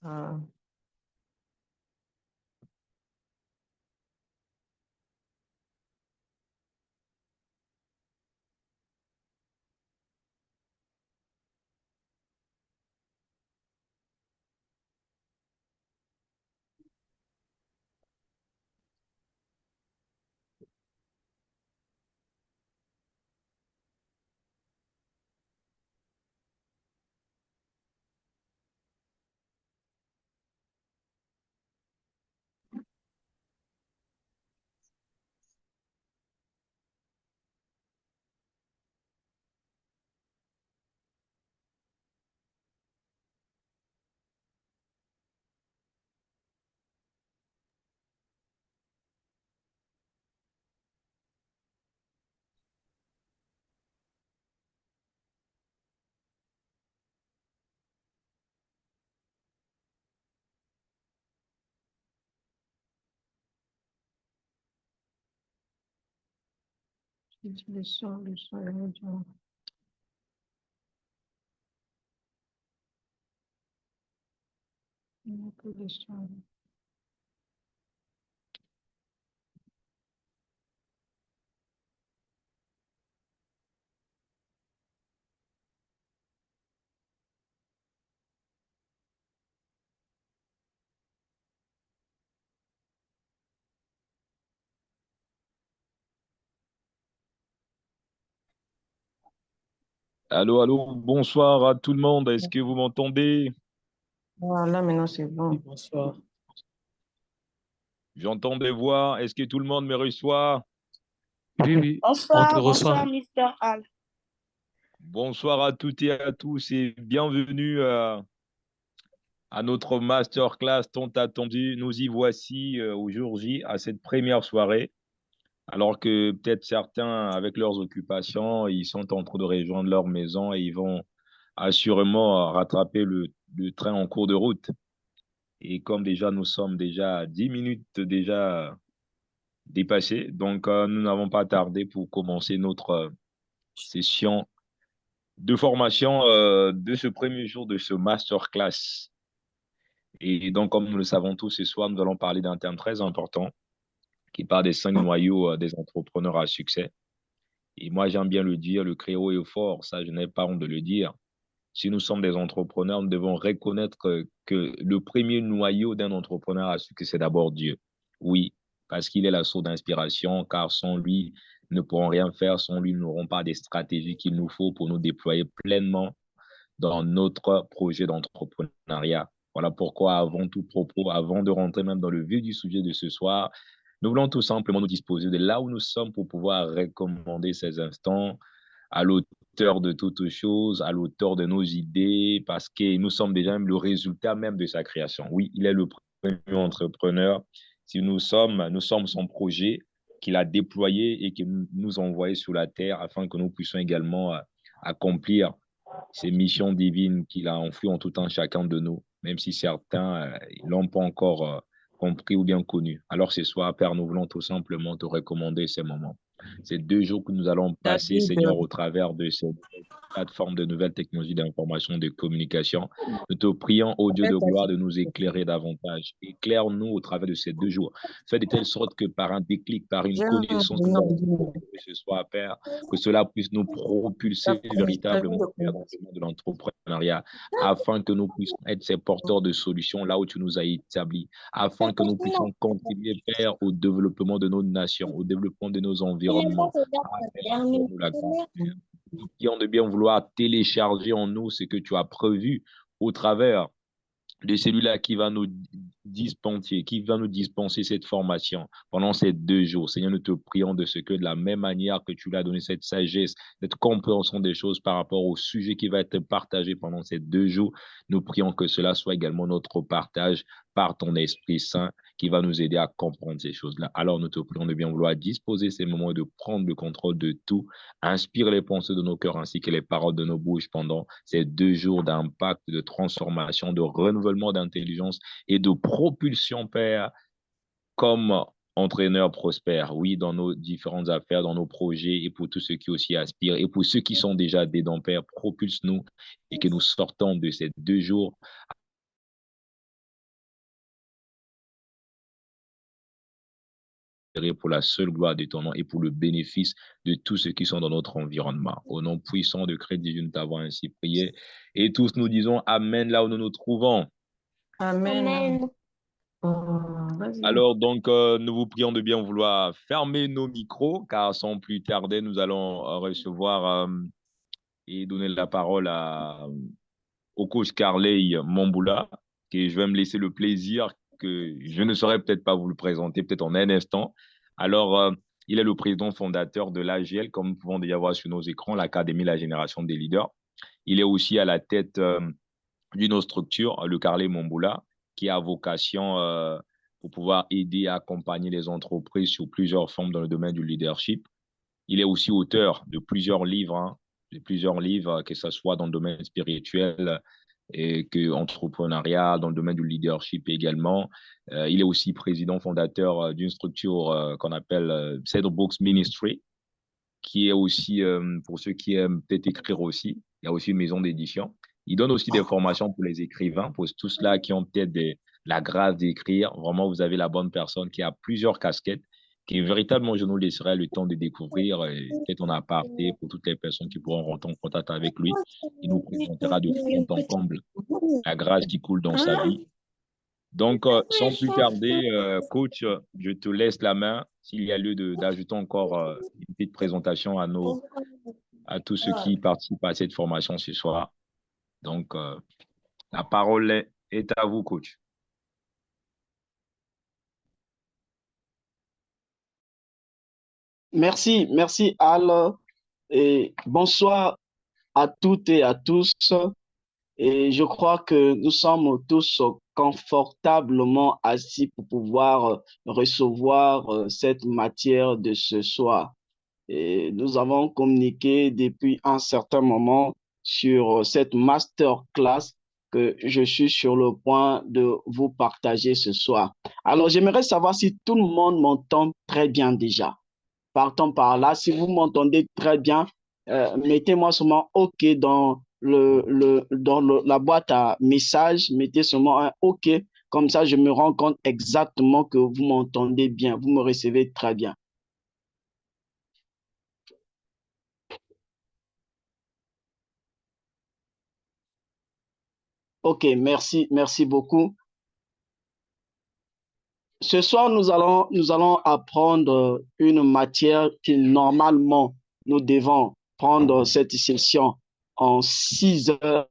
Ah, j'ai dit le son est radio. Il n'y a que le son. Allô, allô, bonsoir à tout le monde. Est-ce que vous m'entendez? Voilà, maintenant c'est Oui, bon. bonsoir. J'entends des voix. Est-ce que tout le monde me reçoit? Oui, oui, on te Bonsoir, reçoit. bonsoir, Mister Al. Bonsoir à toutes et à tous et bienvenue à notre masterclass tant attendue. Nous y voici aujourd'hui à cette première soirée. Alors que peut-être certains, avec leurs occupations, ils sont en train de rejoindre leur maison et ils vont assurément rattraper le train en cours de route. Et comme déjà nous sommes déjà à 10 minutes déjà dépassé. Donc, nous n'avons pas tardé pour commencer notre session de formation de ce premier jour de ce masterclass. Et donc, comme nous le savons tous, ce soir, nous allons parler d'un thème très important qui parle des 5 noyaux des entrepreneurs à succès. Et moi, j'aime bien le dire, le créneau est fort, ça, je n'ai pas honte de le dire. Si nous sommes des entrepreneurs, nous devons reconnaître que le premier noyau d'un entrepreneur à succès, c'est d'abord Dieu. Oui, parce qu'il est la source d'inspiration, car sans lui, nous ne pourrons rien faire. Sans lui, nous n'aurons pas des stratégies qu'il nous faut pour nous déployer pleinement dans notre projet d'entrepreneuriat. Voilà pourquoi, avant tout propos, avant de rentrer même dans le vif du sujet de ce soir, nous voulons tout simplement nous disposer de là où nous sommes pour pouvoir recommander ces instants à l'auteur de toutes choses, à l'auteur de nos idées, parce que nous sommes déjà même le résultat même de sa création. Oui, il est le premier entrepreneur. Si nous sommes son projet qu'il a déployé et qu'il nous a envoyé sur la terre afin que nous puissions également accomplir ces missions divines qu'il a enfouies en tout temps chacun de nous, même si certains ne l'ont pas encore compris ou bien connu. Alors ce soir, Père, nous voulons tout simplement te recommander ces moments. Ces 2 jours que nous allons passer, David, Seigneur, au travers de cette plateforme de nouvelles technologies d'information, de communication. Nous te prions, ô Dieu de gloire, de nous éclairer davantage. Éclaire-nous au travers de ces 2 jours. Fais de telle sorte que par un déclic, par une j'ai un connaissance que nous nom allons de trouver ce soir, Père, que cela puisse nous propulser véritablement vers dans le monde de l'entrepreneuriat, afin que nous puissions être ces porteurs de solutions là où tu nous as établis, afin que nous puissions contribuer, Père, au développement de nos nations, au développement de nos environnements. Ah, Père, accorde-nous la grâce. Nous prions de bien vouloir télécharger en nous ce que tu as prévu au travers de celui-là qui va nous dispenser cette formation pendant ces 2 jours. Seigneur, nous te prions de ce que de la même manière que tu l'as donné cette sagesse, cette compréhension des choses par rapport au sujet qui va être partagé pendant ces 2 jours, nous prions que cela soit également notre partage par ton Esprit Saint qui va nous aider à comprendre ces choses-là. Alors nous te prions de bien vouloir disposer ces moments et de prendre le contrôle de tout, inspire les pensées de nos cœurs ainsi que les paroles de nos bouches pendant ces 2 jours d'impact, de transformation, de renouvellement d'intelligence et de propulsion, Père, comme entraîneur prospère, oui, dans nos différentes affaires, dans nos projets et pour tous ceux qui aussi aspirent et pour ceux qui sont déjà dedans, Père, propulse-nous et que nous sortons de ces 2 jours pour la seule gloire de ton nom et pour le bénéfice de tous ceux qui sont dans notre environnement. Au nom puissant de Christ, nous t'avons ainsi prié. Et tous nous disons Amen là où nous nous trouvons. Amen. Amen. Vas-y. Alors, donc, nous vous prions de bien vouloir fermer nos micros, car sans plus tarder, nous allons recevoir et donner la parole au coach Carley Mamboula, que je vais me laisser le plaisir que je ne saurais peut-être pas vous le présenter, peut-être en un instant. Alors, il est le président fondateur de l'AGL, comme nous pouvons déjà voir sur nos écrans, l'Académie La Génération des Leaders. Il est aussi à la tête d'une autre structure, le Carley Mamboula, qui a vocation pour pouvoir aider et accompagner les entreprises sur plusieurs formes dans le domaine du leadership. Il est aussi auteur de plusieurs livres, que ce soit dans le domaine spirituel et que entrepreneurial, dans le domaine du leadership également. Il est aussi président fondateur d'une structure qu'on appelle Cedar Books Ministry, qui est aussi, pour ceux qui aiment peut-être écrire aussi, il y a aussi une maison d'édition. Il donne aussi des formations pour les écrivains, pour tous ceux-là qui ont peut-être la grâce d'écrire. Vraiment, vous avez la bonne personne qui a plusieurs casquettes, qui est véritablement, je nous laisserai le temps de découvrir, et peut-être en aparté pour toutes les personnes qui pourront rentrer en contact avec lui. Il nous présentera de fond en comble la grâce qui coule dans sa vie. Donc, sans plus tarder, coach, je te laisse la main s'il y a lieu d'ajouter encore une petite présentation à tous ceux qui participent à cette formation ce soir. Donc, la parole est à vous, coach. Merci Al. Et bonsoir à toutes et à tous. Et je crois que nous sommes tous confortablement assis pour pouvoir recevoir cette matière de ce soir. Et nous avons communiqué depuis un certain moment sur cette masterclass que je suis sur le point de vous partager ce soir. Alors, j'aimerais savoir si tout le monde m'entend très bien déjà. Partons par là. Si vous m'entendez très bien, mettez-moi seulement OK dans la boîte à messages. Mettez seulement un OK. Comme ça, je me rends compte exactement que vous m'entendez bien. Vous me recevez très bien. OK, merci beaucoup. Ce soir, nous allons apprendre une matière que normalement, nous devons prendre cette session en 6 heures.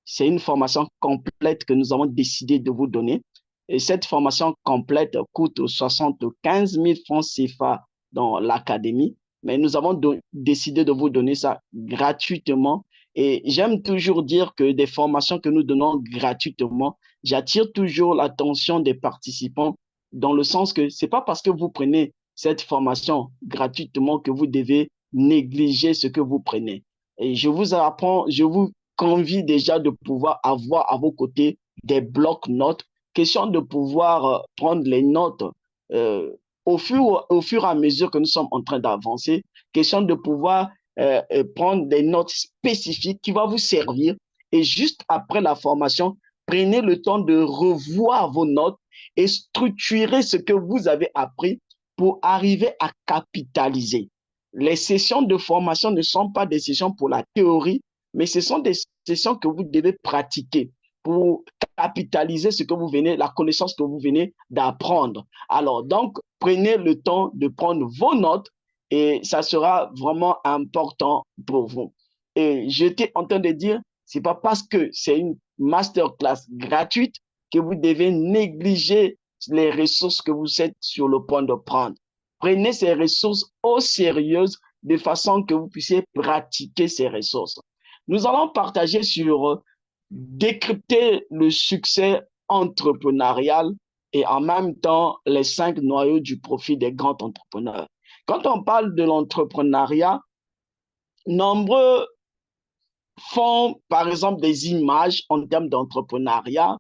C'est une formation complète que nous avons décidé de vous donner. Et cette formation complète coûte 75 000 francs CFA dans l'académie. Mais nous avons décidé de vous donner ça gratuitement. Et j'aime toujours dire que des formations que nous donnons gratuitement, j'attire toujours l'attention des participants dans le sens que ce n'est pas parce que vous prenez cette formation gratuitement que vous devez négliger ce que vous prenez. Et je vous convie déjà de pouvoir avoir à vos côtés des blocs-notes, question de pouvoir prendre les notes au fur et à mesure que nous sommes en train d'avancer, question de pouvoir prendre des notes spécifiques qui vont vous servir. Et juste après la formation, prenez le temps de revoir vos notes et structurer ce que vous avez appris pour arriver à capitaliser. Les sessions de formation ne sont pas des sessions pour la théorie, mais ce sont des sessions que vous devez pratiquer pour capitaliser ce que vous venez, la connaissance que vous venez d'apprendre. Alors, donc, prenez le temps de prendre vos notes et ça sera vraiment important pour vous. Et j'étais en train de dire, c'est pas parce que c'est une masterclass gratuite que vous devez négliger les ressources que vous êtes sur le point de prendre. Prenez ces ressources au sérieux de façon que vous puissiez pratiquer ces ressources. Nous allons partager sur décrypter le succès entrepreneurial et en même temps les 5 noyaux du profit des grands entrepreneurs. Quand on parle de l'entrepreneuriat, nombreux font par exemple des images en termes d'entrepreneuriat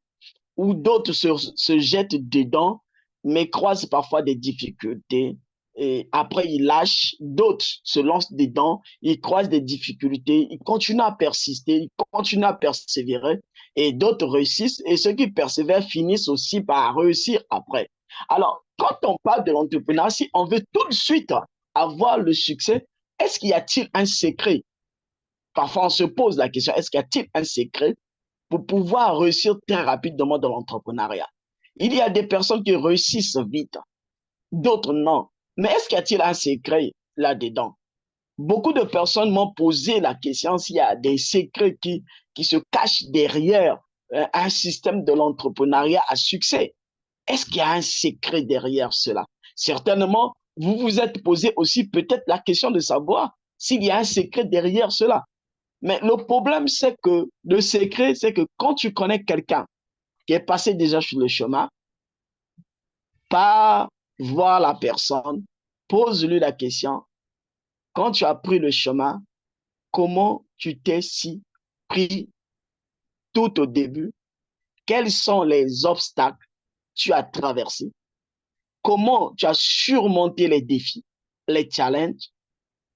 où d'autres se jettent dedans mais croisent parfois des difficultés. Et après, ils lâchent, d'autres se lancent dedans, ils croisent des difficultés, ils continuent à persister, ils continuent à persévérer, et d'autres réussissent, et ceux qui persévèrent finissent aussi par réussir après. Alors, quand on parle de l'entrepreneuriat, si on veut tout de suite avoir le succès, est-ce qu'il y a-t-il un secret? Parfois, on se pose la question, est-ce qu'il y a-t-il un secret pour pouvoir réussir très rapidement dans l'entrepreneuriat? Il y a des personnes qui réussissent vite, d'autres non. Mais est-ce qu'il y a-t-il un secret là-dedans? Beaucoup de personnes m'ont posé la question s'il y a des secrets qui se cachent derrière un système de l'entrepreneuriat à succès. Est-ce qu'il y a un secret derrière cela? Certainement, vous vous êtes posé aussi peut-être la question de savoir s'il y a un secret derrière cela. Mais le problème, c'est que le secret, c'est que quand tu connais quelqu'un qui est passé déjà sur le chemin, pas voir la personne, pose-lui la question. Quand tu as pris le chemin, comment tu t'es si pris tout au début? Quels sont les obstacles que tu as traversés? Comment tu as surmonté les défis, les challenges?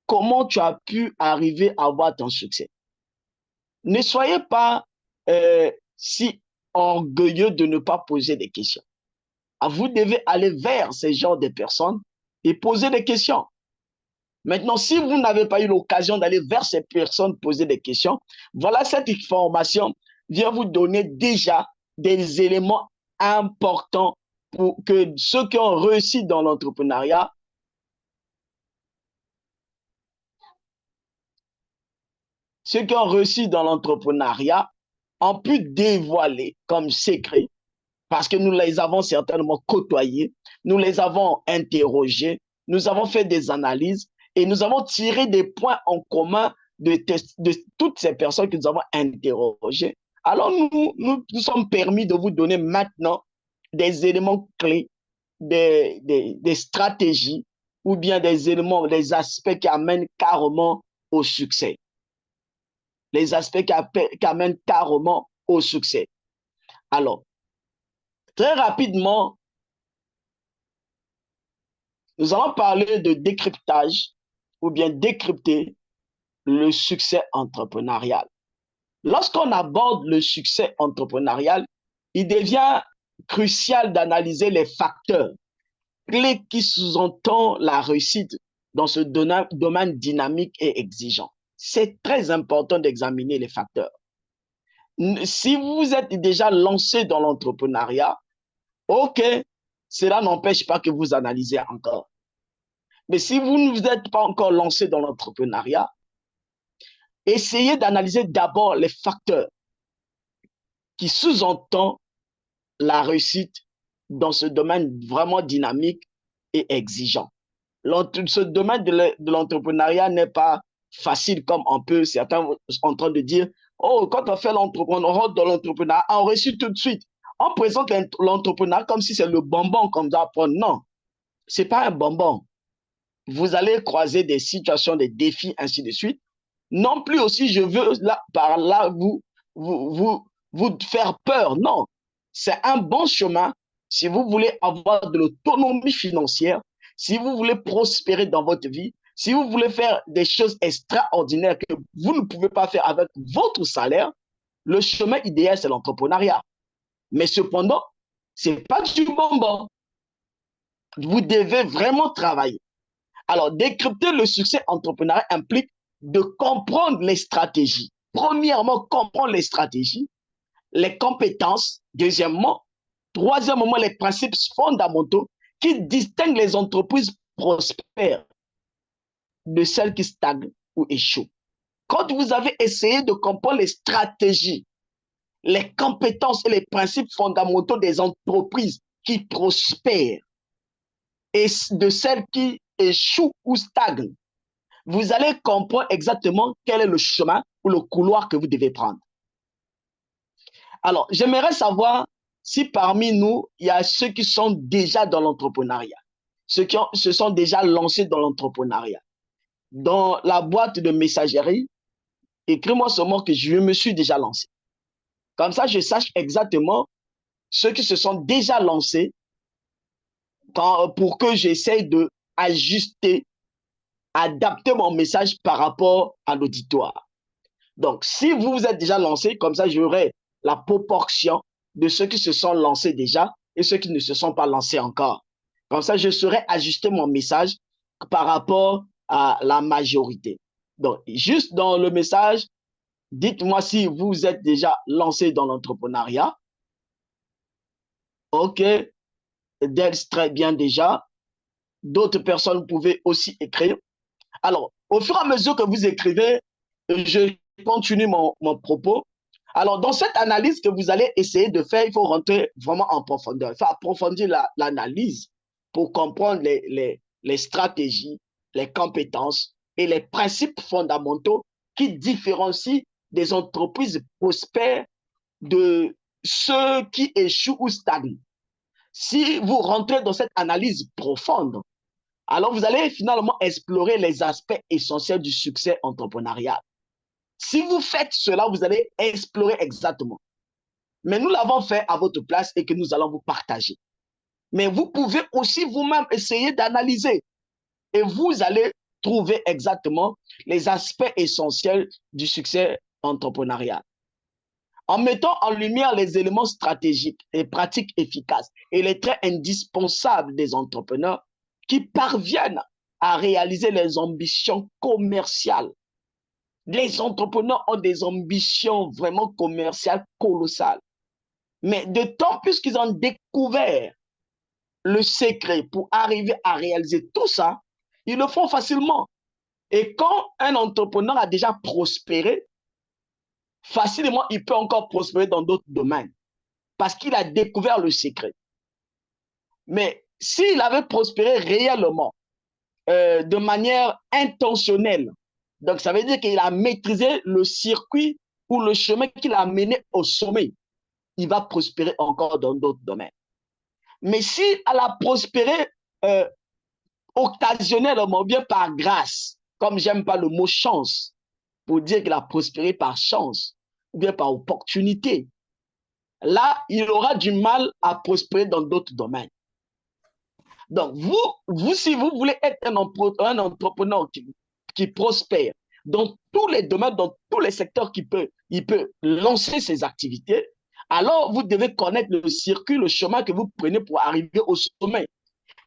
Comment tu as pu arriver à avoir ton succès? Ne soyez pas si orgueilleux de ne pas poser des questions. Vous devez aller vers ces genres de personnes et poser des questions. Maintenant, si vous n'avez pas eu l'occasion d'aller vers ces personnes poser des questions, voilà, cette information vient vous donner déjà des éléments importants pour que ceux qui ont réussi dans l'entrepreneuriat ont pu dévoiler comme secret, parce que nous les avons certainement côtoyés, nous les avons interrogés, nous avons fait des analyses et nous avons tiré des points en commun de toutes ces personnes que nous avons interrogées. Alors nous sommes permis de vous donner maintenant des éléments clés, des stratégies ou bien des éléments, des aspects qui amènent carrément au succès. Les aspects qui amènent carrément au succès. Alors, très rapidement, nous allons parler de décryptage ou bien décrypter le succès entrepreneurial. Lorsqu'on aborde le succès entrepreneurial, il devient crucial d'analyser les facteurs clés qui sous-entendent la réussite dans ce domaine dynamique et exigeant. C'est très important d'examiner les facteurs. Si vous êtes déjà lancé dans l'entrepreneuriat, ok, cela n'empêche pas que vous analysez encore. Mais si vous ne vous êtes pas encore lancé dans l'entrepreneuriat, essayez d'analyser d'abord les facteurs qui sous-entendent la réussite dans ce domaine vraiment dynamique et exigeant. Ce domaine de l'entrepreneuriat n'est pas facile comme certains sont en train de dire, oh, quand on fait l'entrepreneuriat, on rentre dans l'entrepreneuriat, on réussit tout de suite. On présente l'entrepreneuriat comme si c'est le bonbon qu'on doit prendre. Non, ce n'est pas un bonbon. Vous allez croiser des situations, des défis, ainsi de suite. Non plus aussi, je veux par là vous faire peur. Non, c'est un bon chemin si vous voulez avoir de l'autonomie financière, si vous voulez prospérer dans votre vie, si vous voulez faire des choses extraordinaires que vous ne pouvez pas faire avec votre salaire, le chemin idéal, c'est l'entrepreneuriat. Mais cependant, ce n'est pas du bonbon. Vous devez vraiment travailler. Alors, décrypter le succès entrepreneurial implique de comprendre les stratégies. Premièrement, comprendre les stratégies, les compétences. Deuxièmement, troisièmement, les principes fondamentaux qui distinguent les entreprises prospères de celles qui stagnent ou échouent. Quand vous avez essayé de comprendre les stratégies, les compétences et les principes fondamentaux des entreprises qui prospèrent et de celles qui échouent ou stagnent, vous allez comprendre exactement quel est le chemin ou le couloir que vous devez prendre. Alors, j'aimerais savoir si parmi nous, il y a ceux qui sont déjà dans l'entrepreneuriat, ceux qui se sont déjà lancés dans l'entrepreneuriat. Dans la boîte de messagerie, écris-moi seulement que je me suis déjà lancé. Comme ça, je sache exactement ceux qui se sont déjà lancés pour que j'essaye d'ajuster, adapter mon message par rapport à l'auditoire. Donc, si vous vous êtes déjà lancé, comme ça, j'aurai la proportion de ceux qui se sont lancés déjà et ceux qui ne se sont pas lancés encore. Comme ça, je saurais ajuster mon message par rapport à la majorité. Donc, juste dans le message, dites-moi si vous êtes déjà lancé dans l'entrepreneuriat. OK, Dels, très bien déjà. D'autres personnes pouvaient aussi écrire. Alors, au fur et à mesure que vous écrivez, je continue mon propos. Alors, dans cette analyse que vous allez essayer de faire, il faut rentrer vraiment en profondeur. Il faut approfondir l'analyse pour comprendre les stratégies, les compétences et les principes fondamentaux qui différencient des entreprises prospères de ceux qui échouent ou stagnent. Si vous rentrez dans cette analyse profonde, alors vous allez finalement explorer les aspects essentiels du succès entrepreneurial. Si vous faites cela, vous allez explorer exactement. Mais nous l'avons fait à votre place et que nous allons vous partager. Mais vous pouvez aussi vous-même essayer d'analyser et vous allez trouver exactement les aspects essentiels du succès entrepreneurial. En mettant en lumière les éléments stratégiques et pratiques efficaces et les traits indispensables des entrepreneurs qui parviennent à réaliser les ambitions commerciales. Les entrepreneurs ont des ambitions vraiment commerciales colossales. Mais de temps plus qu'ils ont découvert le secret pour arriver à réaliser tout ça, ils le font facilement. Et quand un entrepreneur a déjà prospéré, facilement, il peut encore prospérer dans d'autres domaines parce qu'il a découvert le secret. Mais s'il avait prospéré réellement, de manière intentionnelle, donc ça veut dire qu'il a maîtrisé le circuit ou le chemin qu'il a mené au sommet, il va prospérer encore dans d'autres domaines. Mais si elle a prospéré occasionnellement, bien par grâce, comme j'aime pas le mot chance, pour dire qu'il a prospéré par chance, ou bien par opportunité, là, il aura du mal à prospérer dans d'autres domaines. Donc, si vous voulez être un entrepreneur qui prospère dans tous les domaines, dans tous les secteurs il peut lancer ses activités, alors vous devez connaître le circuit, le chemin que vous prenez pour arriver au sommet.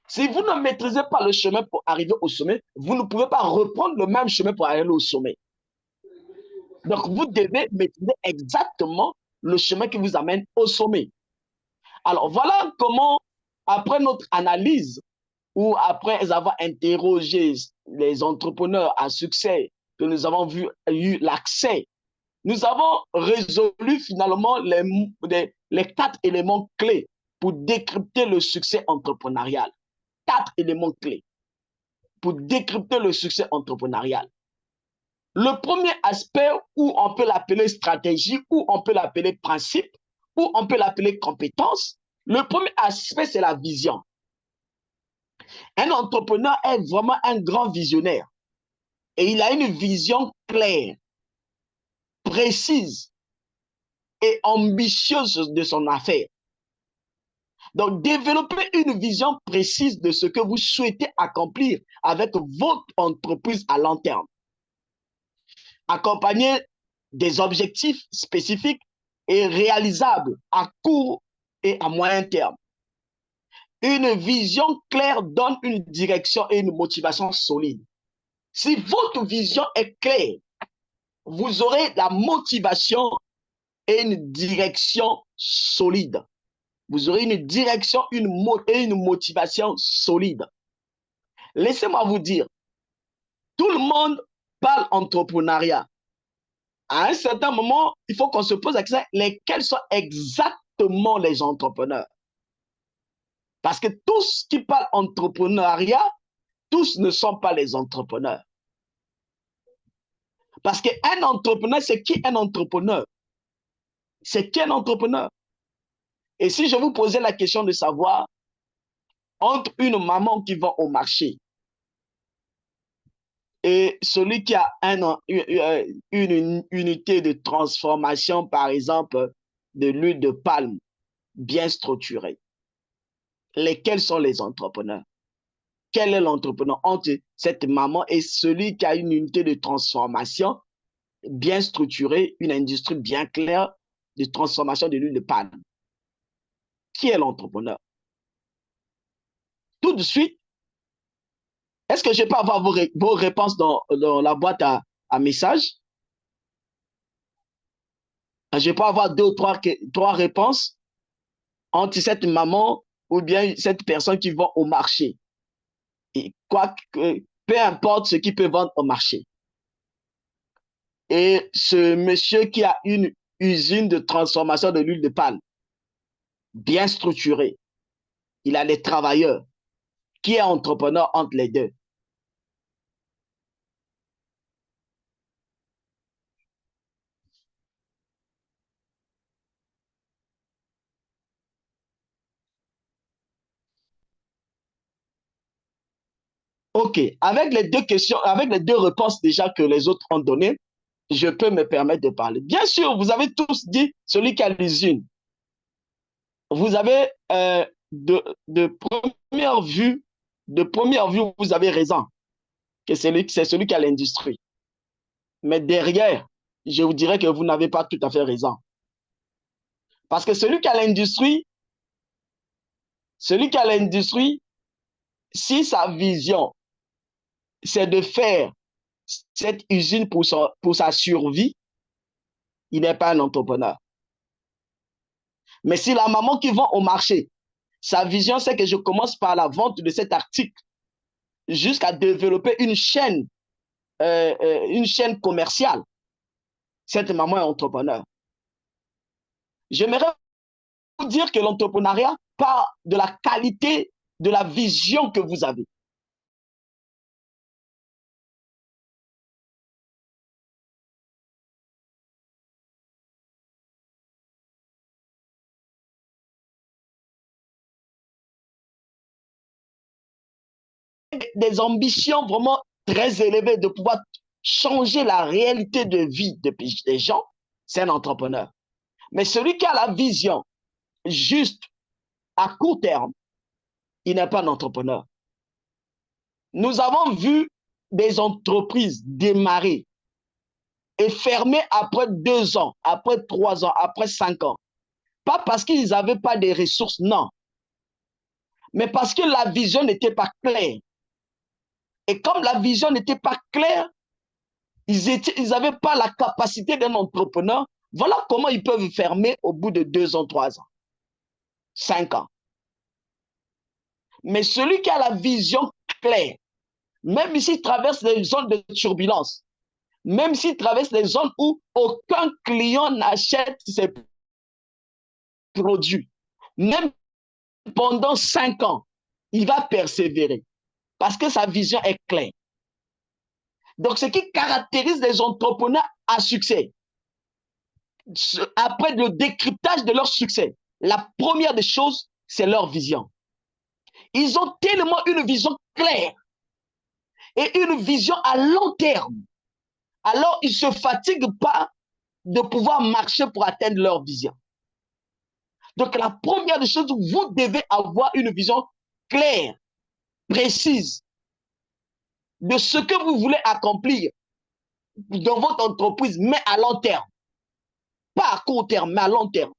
Si vous ne maîtrisez pas le chemin pour arriver au sommet, vous ne pouvez pas reprendre le même chemin pour arriver au sommet. Donc, vous devez maîtriser exactement le chemin qui vous amène au sommet. Alors, voilà comment, après notre analyse, ou après avoir interrogé les entrepreneurs à succès, que nous avons eu l'accès, nous avons résolu finalement les 4 éléments clés pour décrypter le succès entrepreneurial. 4 éléments clés pour décrypter le succès entrepreneurial. Le premier aspect, où on peut l'appeler stratégie, ou on peut l'appeler principe, ou on peut l'appeler compétence, le premier aspect, c'est la vision. Un entrepreneur est vraiment un grand visionnaire et il a une vision claire, précise et ambitieuse de son affaire. Donc, développer une vision précise de ce que vous souhaitez accomplir avec votre entreprise à long terme. Accompagner des objectifs spécifiques et réalisables à court et à moyen terme. Une vision claire donne une direction et une motivation solide. Si votre vision est claire, vous aurez la motivation et une direction solide. Vous aurez une direction et une motivation solide. Laissez-moi vous dire, tout le monde parle entrepreneuriat. À un certain moment, il faut qu'on se pose la question, lesquels sont exactement les entrepreneurs? Parce que tous qui parlent entrepreneuriat, tous ne sont pas les entrepreneurs. Parce qu'un entrepreneur, c'est qui un entrepreneur? C'est qui un entrepreneur? Et si je vous posais la question de savoir, entre une maman qui va au marché et celui qui a une unité de transformation, par exemple, de l'huile de palme bien structurée, lesquels sont les entrepreneurs? Quel est l'entrepreneur entre cette maman et celui qui a une unité de transformation bien structurée, une industrie bien claire de transformation de l'huile de palme? qui est l'entrepreneur? Tout de suite, est-ce que je peux avoir vos réponses dans la boîte à messages? Je peux avoir deux ou trois réponses entre cette maman ou bien cette personne qui va au marché. Et peu importe ce qu'il peut vendre au marché. Et ce monsieur qui a une usine de transformation de l'huile de palme, bien structurée, il a des travailleurs, qui est entrepreneur entre les deux? OK, avec les deux questions, avec les deux réponses déjà que les autres ont données, je peux me permettre de parler. Bien sûr, vous avez tous dit celui qui a l'usine. Vous avez de première vue, vous avez raison que c'est celui qui a l'industrie. Mais derrière, je vous dirais que vous n'avez pas tout à fait raison. Parce que celui qui a l'industrie, si sa vision, c'est de faire cette usine pour sa survie, il n'est pas un entrepreneur. Mais si la maman qui vend au marché, sa vision, c'est que je commence par la vente de cet article jusqu'à développer une chaîne commerciale, cette maman est entrepreneur. J'aimerais vous dire que l'entrepreneuriat part de la qualité de la vision que vous avez. Des ambitions vraiment très élevées de pouvoir changer la réalité de vie des gens, c'est un entrepreneur. Mais celui qui a la vision juste à court terme, il n'est pas un entrepreneur. Nous avons vu des entreprises démarrer et fermer après 2 ans, après 3 ans, après 5 ans. Pas parce qu'ils n'avaient pas de ressources, non. Mais parce que la vision n'était pas claire. Et comme la vision n'était pas claire, ils n'avaient pas la capacité d'un entrepreneur. Voilà comment ils peuvent fermer au bout de 2 ans, 3 ans, 5 ans. Mais celui qui a la vision claire, même s'il traverse des zones de turbulence, même s'il traverse des zones où aucun client n'achète ses produits, même pendant 5 ans, il va persévérer parce que sa vision est claire. Donc, ce qui caractérise les entrepreneurs à succès, après le décryptage de leur succès, la première des choses, c'est leur vision. Ils ont tellement une vision claire et une vision à long terme. Alors, ils ne se fatiguent pas de pouvoir marcher pour atteindre leur vision. Donc, la première des choses, vous devez avoir une vision claire, précise de ce que vous voulez accomplir dans votre entreprise, mais à long terme. Pas à court terme, mais à long terme.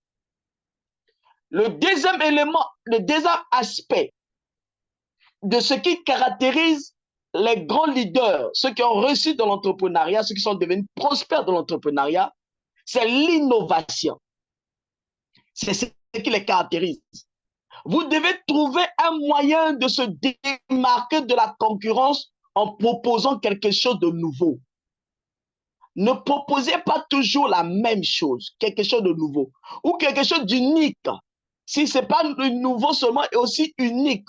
Le deuxième élément, le deuxième aspect de ce qui caractérise les grands leaders, ceux qui ont réussi dans l'entrepreneuriat, ceux qui sont devenus prospères dans l'entrepreneuriat, c'est l'innovation. C'est ce qui les caractérise. Vous devez trouver un moyen de se démarquer de la concurrence en proposant quelque chose de nouveau. Ne proposez pas toujours la même chose, quelque chose de nouveau, ou quelque chose d'unique. Si ce n'est pas nouveau seulement, et aussi unique.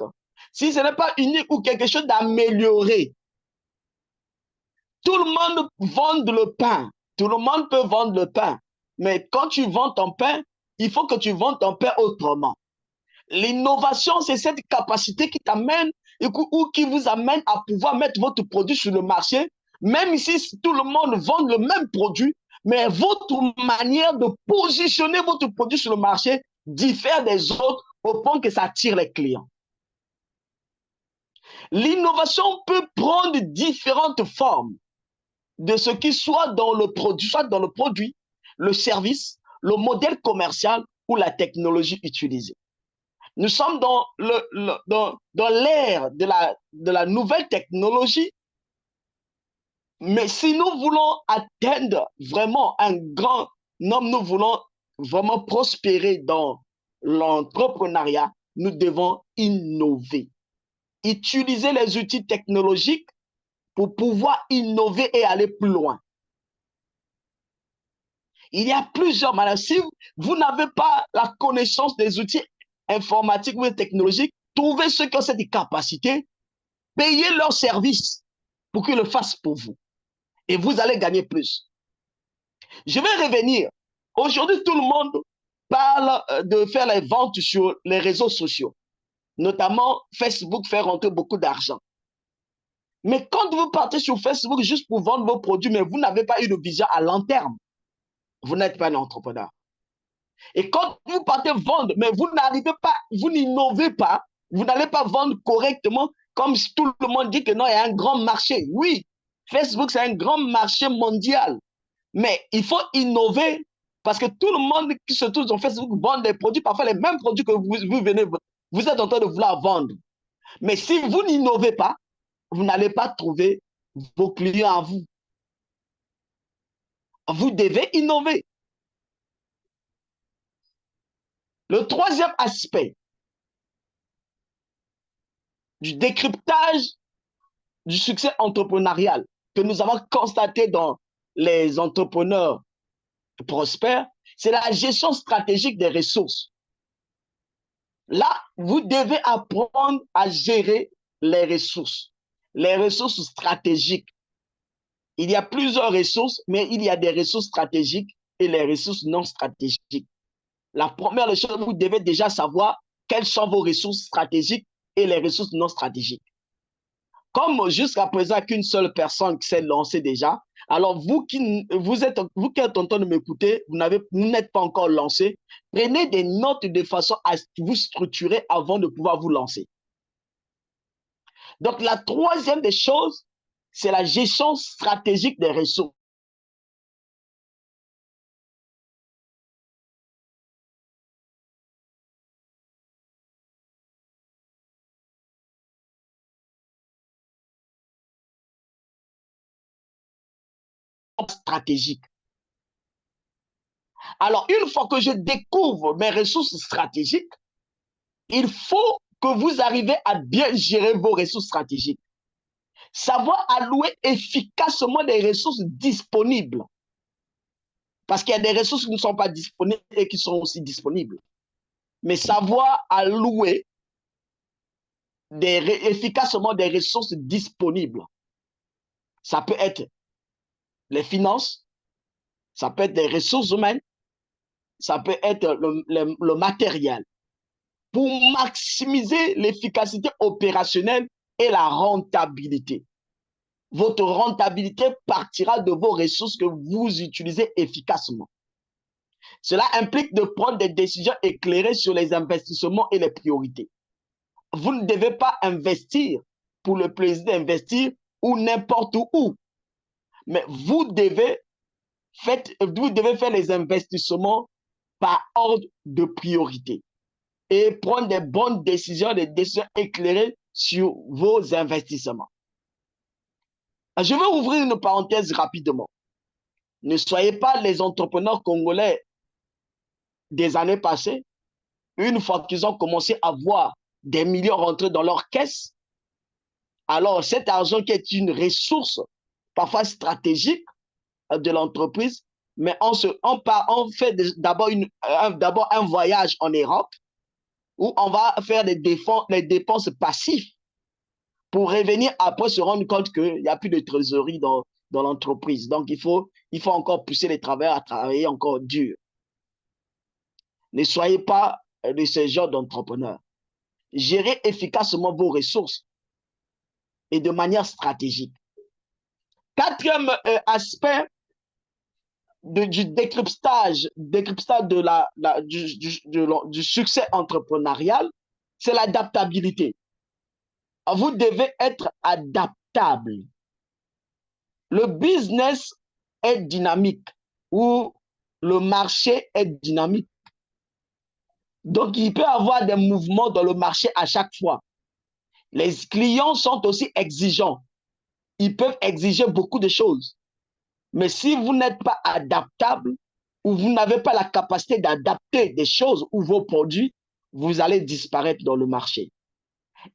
Si ce n'est pas unique ou quelque chose d'amélioré. Tout le monde vend le pain. Tout le monde peut vendre le pain. Mais quand tu vends ton pain, il faut que tu vendes ton pain autrement. L'innovation, c'est cette capacité qui t'amène ou qui vous amène à pouvoir mettre votre produit sur le marché, même si tout le monde vend le même produit, mais votre manière de positionner votre produit sur le marché diffère des autres au point que ça attire les clients. L'innovation peut prendre différentes formes de ce qui soit dans le produit, le service, le modèle commercial ou la technologie utilisée. Nous sommes dans l'ère de la nouvelle technologie. Mais si nous voulons atteindre vraiment un grand nombre, nous voulons vraiment prospérer dans l'entrepreneuriat, nous devons innover. Utiliser les outils technologiques pour pouvoir innover et aller plus loin. Il y a plusieurs manières. Si vous n'avez pas la connaissance des outils informatiques ou technologiques, trouvez ceux qui ont cette capacité, payez leur service pour qu'ils le fassent pour vous. Et vous allez gagner plus. Je vais revenir. Aujourd'hui, tout le monde parle de faire les ventes sur les réseaux sociaux. Notamment, Facebook fait rentrer beaucoup d'argent. Mais quand vous partez sur Facebook juste pour vendre vos produits, mais vous n'avez pas une vision à long terme, vous n'êtes pas un entrepreneur. Et quand vous partez vendre, mais vous n'arrivez pas, vous n'innovez pas, vous n'allez pas vendre correctement, comme si tout le monde dit que non, il y a un grand marché. Oui, Facebook, c'est un grand marché mondial. Mais il faut innover parce que tout le monde qui se trouve sur Facebook vend des produits, parfois les mêmes produits que vous êtes en train de vouloir vendre. Mais si vous n'innovez pas, vous n'allez pas trouver vos clients à vous. Vous devez innover. Le troisième aspect du décryptage du succès entrepreneurial que nous avons constaté dans les entrepreneurs prospères, c'est la gestion stratégique des ressources. Là, vous devez apprendre à gérer les ressources stratégiques. Il y a plusieurs ressources, mais il y a des ressources stratégiques et les ressources non stratégiques. La première chose, vous devez déjà savoir quelles sont vos ressources stratégiques et les ressources non stratégiques. Comme jusqu'à présent qu'une seule personne qui s'est lancée déjà, alors vous qui êtes en train de m'écouter, vous n'êtes pas encore lancé, prenez des notes de façon à vous structurer avant de pouvoir vous lancer. Donc la troisième des choses, c'est la gestion stratégique des ressources. Stratégique. Alors, une fois que je découvre mes ressources stratégiques, il faut que vous arrivez à bien gérer vos ressources stratégiques. Savoir allouer efficacement les ressources disponibles. Parce qu'il y a des ressources qui ne sont pas disponibles et qui sont aussi disponibles. Mais savoir allouer efficacement des ressources disponibles. Ça peut être les finances, ça peut être les ressources humaines, ça peut être le matériel. Pour maximiser l'efficacité opérationnelle et la rentabilité. Votre rentabilité partira de vos ressources que vous utilisez efficacement. Cela implique de prendre des décisions éclairées sur les investissements et les priorités. Vous ne devez pas investir pour le plaisir d'investir ou n'importe où. Mais vous devez faire les investissements par ordre de priorité et prendre des bonnes décisions, des décisions éclairées sur vos investissements. Je vais ouvrir une parenthèse rapidement. Ne soyez pas les entrepreneurs congolais des années passées. Une fois qu'ils ont commencé à voir des millions rentrer dans leur caisse, alors cet argent qui est une ressource parfois stratégique de l'entreprise, mais on fait d'abord un voyage en Europe où on va faire les dépenses passives pour revenir après se rendre compte qu'il n'y a plus de trésorerie dans l'entreprise. Donc, il faut encore pousser les travailleurs à travailler encore dur. Ne soyez pas de ce genre d'entrepreneurs. Gérez efficacement vos ressources et de manière stratégique. Quatrième aspect du décryptage du succès entrepreneurial, c'est l'adaptabilité. Vous devez être adaptable. Le business est dynamique ou le marché est dynamique. Donc, il peut y avoir des mouvements dans le marché à chaque fois. Les clients sont aussi exigeants. Ils peuvent exiger beaucoup de choses. Mais si vous n'êtes pas adaptable ou vous n'avez pas la capacité d'adapter des choses ou vos produits, vous allez disparaître dans le marché.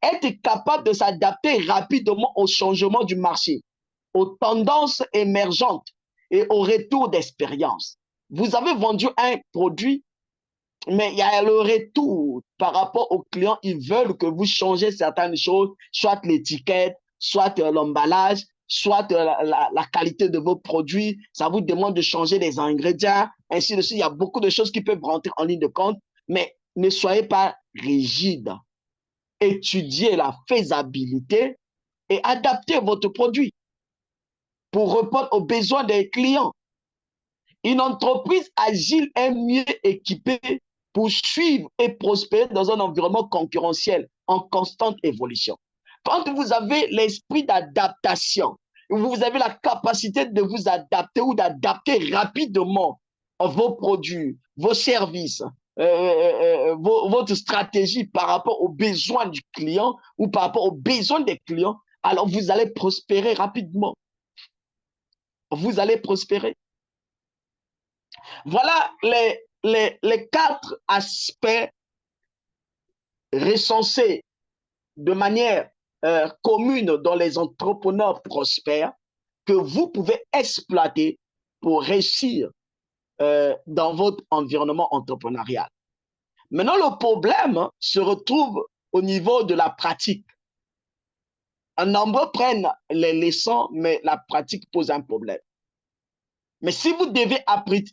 Être capable de s'adapter rapidement au changement du marché, aux tendances émergentes et au retour d'expérience. Vous avez vendu un produit, mais il y a le retour par rapport aux clients. Ils veulent que vous changez certaines choses, soit l'étiquette, soit l'emballage, soit la qualité de vos produits. Ça vous demande de changer les ingrédients, ainsi de suite. Il y a beaucoup de choses qui peuvent rentrer en ligne de compte, mais ne soyez pas rigide. Étudiez la faisabilité et adaptez votre produit pour répondre aux besoins des clients. Une entreprise agile est mieux équipée pour suivre et prospérer dans un environnement concurrentiel en constante évolution. Quand vous avez l'esprit d'adaptation, vous avez la capacité de vous adapter ou d'adapter rapidement vos produits, vos services, votre stratégie par rapport aux besoins du client ou par rapport aux besoins des clients, alors vous allez prospérer rapidement. Vous allez prospérer. Voilà les 4 aspects recensés de manière commune dans les entrepreneurs prospères que vous pouvez exploiter pour réussir dans votre environnement entrepreneurial. Maintenant, le problème se retrouve au niveau de la pratique. Nombreux prennent les leçons, mais la pratique pose un problème. Mais si vous devez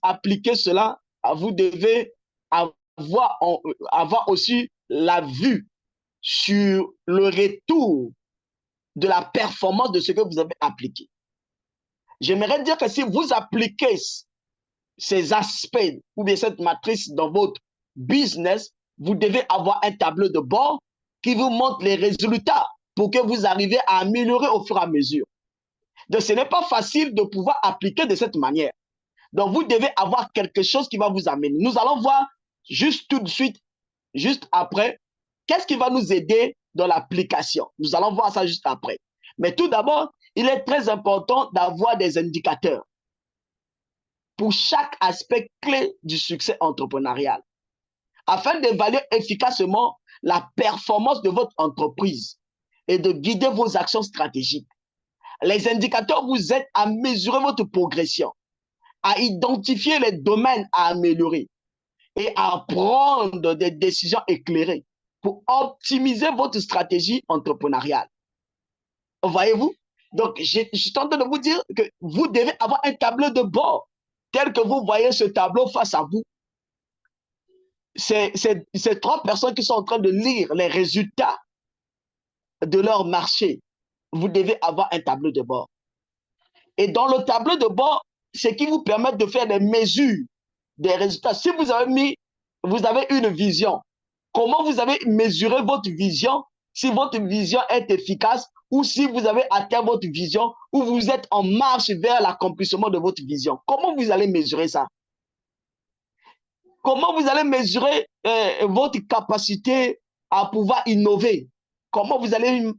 appliquer cela, vous devez avoir aussi la vue sur le retour de la performance de ce que vous avez appliqué. J'aimerais dire que si vous appliquez ces aspects ou bien cette matrice dans votre business, vous devez avoir un tableau de bord qui vous montre les résultats pour que vous arriviez à améliorer au fur et à mesure. Donc, ce n'est pas facile de pouvoir appliquer de cette manière. Donc, vous devez avoir quelque chose qui va vous amener. Nous allons voir juste tout de suite, juste après, qu'est-ce qui va nous aider dans l'application. Nous allons voir ça juste après. Mais tout d'abord, il est très important d'avoir des indicateurs pour chaque aspect clé du succès entrepreneurial, afin d'évaluer efficacement la performance de votre entreprise et de guider vos actions stratégiques. Les indicateurs vous aident à mesurer votre progression, à identifier les domaines à améliorer et à prendre des décisions éclairées pour optimiser votre stratégie entrepreneuriale. Voyez-vous? Donc, je suis en train de vous dire que vous devez avoir un tableau de bord tel que vous voyez ce tableau face à vous. C'est 3 personnes qui sont en train de lire les résultats de leur marché. Vous devez avoir un tableau de bord. Et dans le tableau de bord, ce qui vous permet de faire des mesures des résultats. Si vous avez une vision, comment vous avez mesuré votre vision, si votre vision est efficace ou si vous avez atteint votre vision ou vous êtes en marche vers l'accomplissement de votre vision. Comment vous allez mesurer ça? Comment vous allez mesurer votre capacité à pouvoir innover? Comment vous allez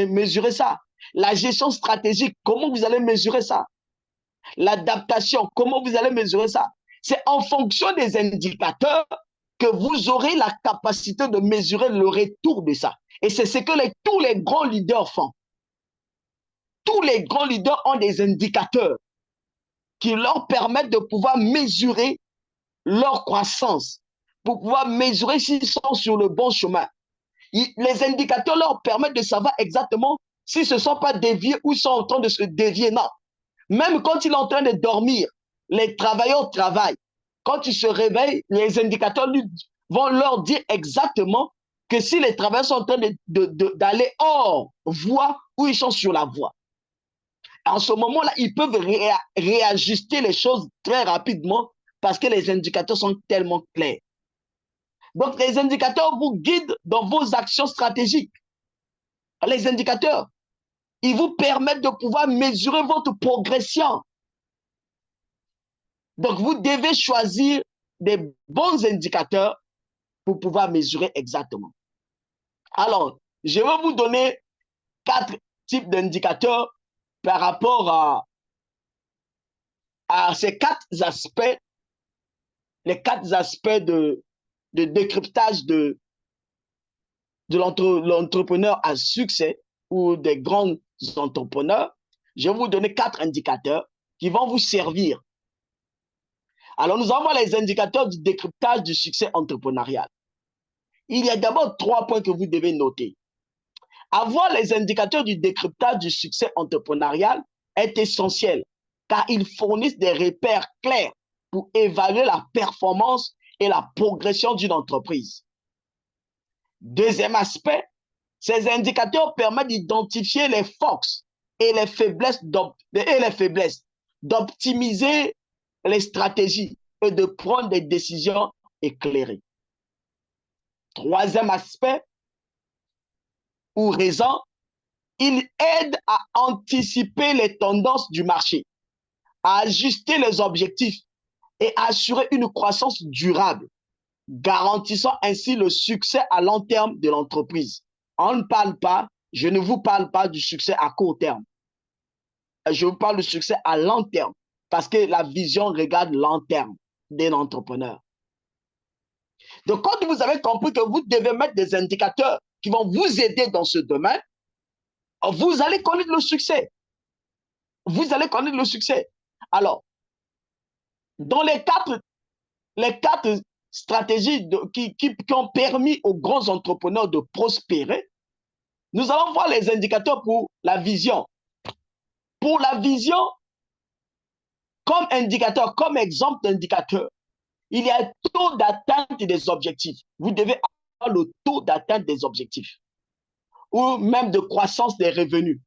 mesurer ça? La gestion stratégique, comment vous allez mesurer ça? L'adaptation, comment vous allez mesurer ça? C'est en fonction des indicateurs que vous aurez la capacité de mesurer le retour de ça. Et c'est ce que tous les grands leaders font. Tous les grands leaders ont des indicateurs qui leur permettent de pouvoir mesurer leur croissance, pour pouvoir mesurer s'ils sont sur le bon chemin. Les indicateurs leur permettent de savoir exactement s'ils ne se sont pas déviés ou sont en train de se dévier. Non. Même quand ils sont en train de dormir, les travailleurs travaillent. Quand ils se réveillent, les indicateurs vont leur dire exactement que si les travailleurs sont en train d'aller hors voie ou ils sont sur la voie. En ce moment-là, ils peuvent réajuster les choses très rapidement parce que les indicateurs sont tellement clairs. Donc, les indicateurs vous guident dans vos actions stratégiques. Les indicateurs, ils vous permettent de pouvoir mesurer votre progression. Donc, vous devez choisir des bons indicateurs pour pouvoir mesurer exactement. Alors, je vais vous donner 4 types d'indicateurs par rapport à ces 4 aspects, les 4 aspects de décryptage de l'entrepreneur à succès ou des grands entrepreneurs. Je vais vous donner 4 indicateurs qui vont vous servir. Alors, nous avons les indicateurs du décryptage du succès entrepreneurial. Il y a d'abord 3 points que vous devez noter. Avoir les indicateurs du décryptage du succès entrepreneurial est essentiel car ils fournissent des repères clairs pour évaluer la performance et la progression d'une entreprise. Deuxième aspect, ces indicateurs permettent d'identifier les forces et les faiblesses, d'optimiser les stratégies et de prendre des décisions éclairées. Troisième aspect ou raison, il aide à anticiper les tendances du marché, à ajuster les objectifs et à assurer une croissance durable, garantissant ainsi le succès à long terme de l'entreprise. Je ne vous parle pas du succès à court terme. Je vous parle du succès à long terme parce que la vision regarde long terme d'un entrepreneur. Donc, quand vous avez compris que vous devez mettre des indicateurs qui vont vous aider dans ce domaine, vous allez connaître le succès. Vous allez connaître le succès. Alors, dans les quatre stratégies qui ont permis aux grands entrepreneurs de prospérer, nous allons voir les indicateurs pour la vision. Pour la vision, comme indicateur, comme exemple d'indicateur, il y a un taux d'atteinte des objectifs. Vous devez avoir le taux d'atteinte des objectifs ou même de croissance des revenus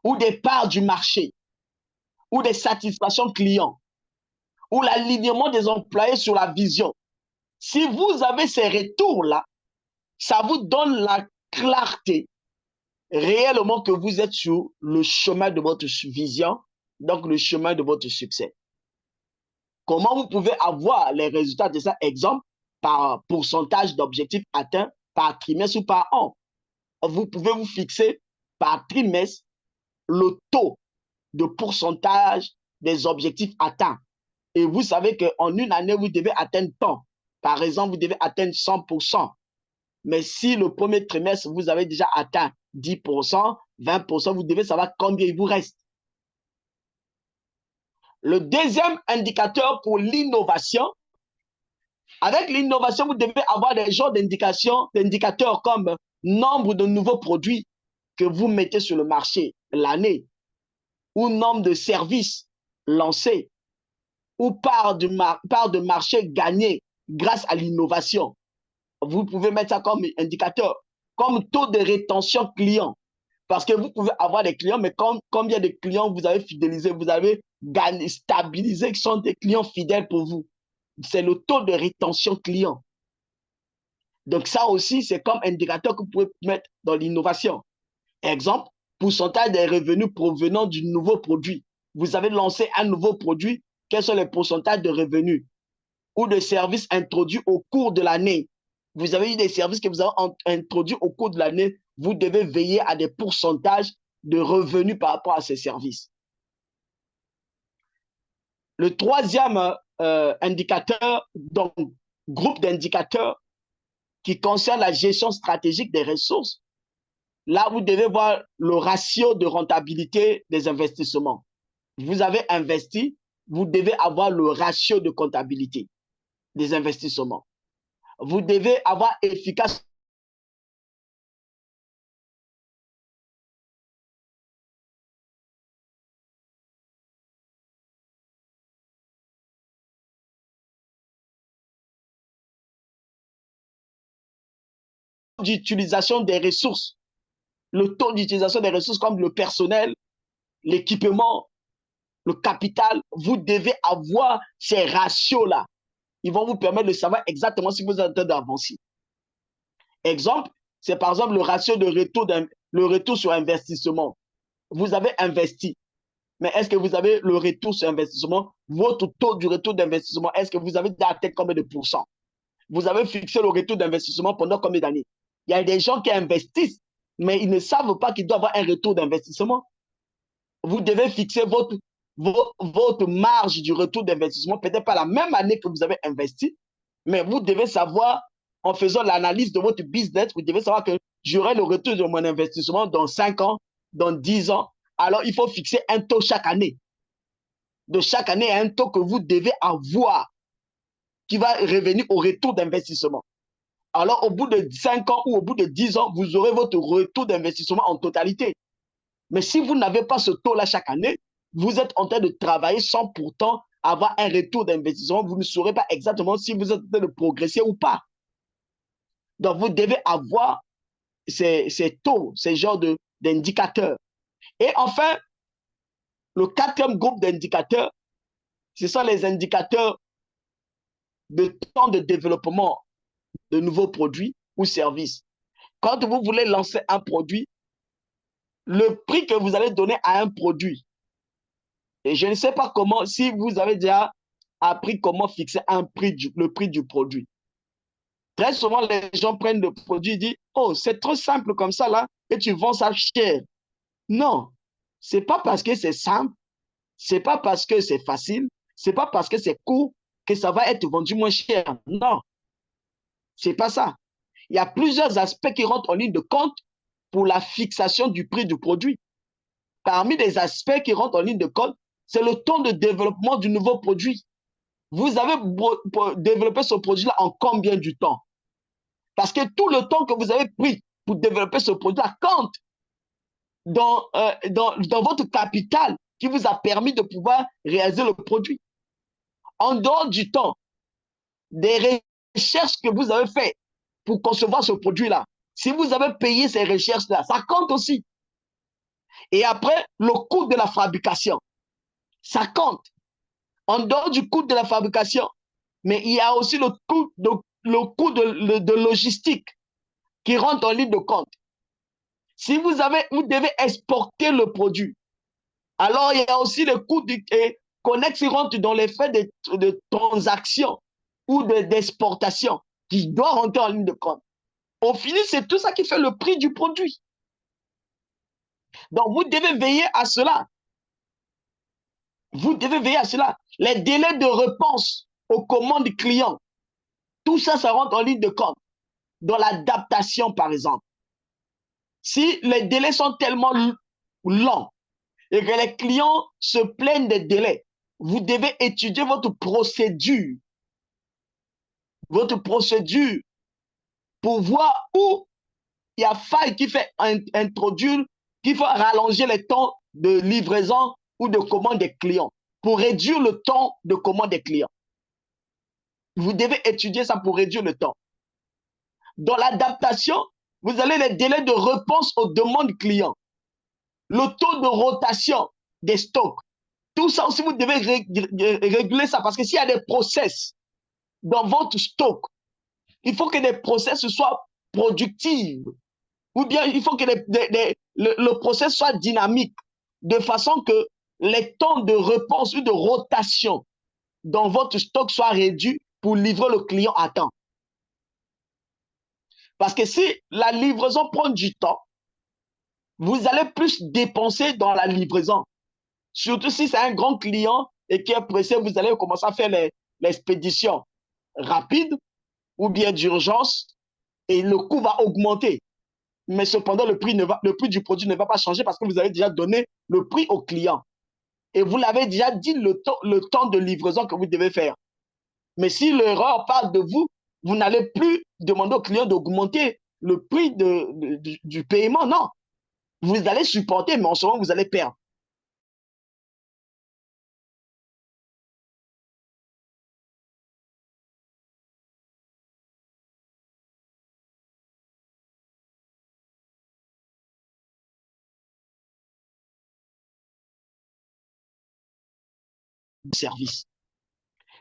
ou des parts du marché ou des satisfactions clients ou l'alignement des employés sur la vision. Si vous avez ces retours-là, ça vous donne la clarté réellement que vous êtes sur le chemin de votre vision, donc le chemin de votre succès. Comment vous pouvez avoir les résultats de ça? Exemple, par pourcentage d'objectifs atteints par trimestre ou par an. Vous pouvez vous fixer par trimestre le taux de pourcentage des objectifs atteints. Et vous savez qu'en une année, vous devez atteindre tant. Par exemple, vous devez atteindre 100%. Mais si le premier trimestre, vous avez déjà atteint 10%, 20%, vous devez savoir combien il vous reste. Le deuxième indicateur pour l'innovation, avec l'innovation, vous devez avoir des genres d'indicateurs comme nombre de nouveaux produits que vous mettez sur le marché l'année, ou nombre de services lancés, ou part de marché gagnée grâce à l'innovation. Vous pouvez mettre ça comme indicateur, comme taux de rétention client. Parce que vous pouvez avoir des clients, mais combien de clients vous avez fidélisés, vous avez gagné, stabilisé, qui sont des clients fidèles pour vous. C'est le taux de rétention client. Donc ça aussi, c'est comme indicateur que vous pouvez mettre dans l'innovation. Exemple, pourcentage des revenus provenant du nouveau produit. Vous avez lancé un nouveau produit, quels sont les pourcentages de revenus ou de services introduits au cours de l'année. Vous avez eu des services que vous avez introduits au cours de l'année, vous devez veiller à des pourcentages de revenus par rapport à ces services. Le troisième indicateur, donc groupe d'indicateurs qui concerne la gestion stratégique des ressources, là, vous devez voir le ratio de rentabilité des investissements. Vous avez investi, vous devez avoir le ratio de comptabilité des investissements. Vous devez avoir efficace d'utilisation des ressources. Le taux d'utilisation des ressources comme le personnel, l'équipement, le capital, vous devez avoir ces ratios-là. Ils vont vous permettre de savoir exactement si vous êtes en train d'avancer. Exemple, c'est par exemple le ratio de retour sur investissement. Vous avez investi, mais est-ce que vous avez le retour sur investissement? Votre taux du retour d'investissement, est-ce que vous avez atteint combien de pourcents? vous avez fixé le retour d'investissement pendant combien d'années? Il y a des gens qui investissent, mais ils ne savent pas qu'ils doivent avoir un retour d'investissement. Vous devez fixer votre marge du retour d'investissement, peut-être pas la même année que vous avez investi, mais vous devez savoir, en faisant l'analyse de votre business, vous devez savoir que j'aurai le retour de mon investissement dans 5 ans, dans 10 ans. Alors, il faut fixer un taux chaque année. De chaque année, un taux que vous devez avoir qui va revenir au retour d'investissement. Alors, au bout de 5 ans ou au bout de 10 ans, vous aurez votre retour d'investissement en totalité. Mais si vous n'avez pas ce taux-là chaque année, vous êtes en train de travailler sans pourtant avoir un retour d'investissement. Vous ne saurez pas exactement si vous êtes en train de progresser ou pas. Donc, vous devez avoir ces taux, ces genres d'indicateurs. Et enfin, le 4e groupe d'indicateurs, ce sont les indicateurs de temps de développement de nouveaux produits ou services. Quand vous voulez lancer un produit, le prix que vous allez donner à un produit, et je ne sais pas comment, si vous avez déjà appris comment fixer le prix du produit. Très souvent, les gens prennent le produit et disent, oh, c'est trop simple comme ça là, et tu vends ça cher. Non, c'est pas parce que c'est simple, c'est pas parce que c'est facile, c'est pas parce que c'est court que ça va être vendu moins cher. Non, c'est pas ça. Il y a plusieurs aspects qui rentrent en ligne de compte pour la fixation du prix du produit. Parmi les aspects qui rentrent en ligne de compte, c'est le temps de développement du nouveau produit. Vous avez développé ce produit-là en combien de temps? Parce que tout le temps que vous avez pris pour développer ce produit-là compte dans votre capital qui vous a permis de pouvoir réaliser le produit. En dehors du temps, des recherches que vous avez faites pour concevoir ce produit-là, si vous avez payé ces recherches-là, ça compte aussi. Et après, le coût de la fabrication, ça compte. En dehors du coût de la fabrication, mais il y a aussi le coût de logistique qui rentre en ligne de compte. Si vous devez exporter le produit, alors il y a aussi le coût connexes qui rentre dans les frais de transactions ou d'exportation qui doit rentrer en ligne de compte. Au final, c'est tout ça qui fait le prix du produit. Donc, vous devez veiller à cela. Vous devez veiller à cela. Les délais de réponse aux commandes clients, tout ça, ça rentre en ligne de compte. Dans l'adaptation, par exemple. Si les délais sont tellement lents et que les clients se plaignent des délais, vous devez étudier votre procédure pour voir où il y a faille qui fait introduire, qui fait rallonger les temps de livraison ou de commande des clients, pour réduire le temps de commande des clients. Vous devez étudier ça pour réduire le temps. Dans l'adaptation, vous avez les délais de réponse aux demandes clients, le taux de rotation des stocks. Tout ça aussi, vous devez réguler ça parce que s'il y a des process dans votre stock, il faut que les process soient productifs ou bien il faut que le process soit dynamique de façon que les temps de réponse ou de rotation dans votre stock soient réduits pour livrer le client à temps. Parce que si la livraison prend du temps, vous allez plus dépenser dans la livraison. Surtout si c'est un grand client et qui est pressé, vous allez commencer à faire l'expédition rapide ou bien d'urgence et le coût va augmenter. Mais cependant, le prix du produit ne va pas changer parce que vous avez déjà donné le prix au client. Et vous l'avez déjà dit le temps de livraison que vous devez faire. Mais si l'erreur part de vous, vous n'allez plus demander au client d'augmenter le prix du paiement. Non. Vous allez supporter, mais en ce moment, vous allez perdre. Service.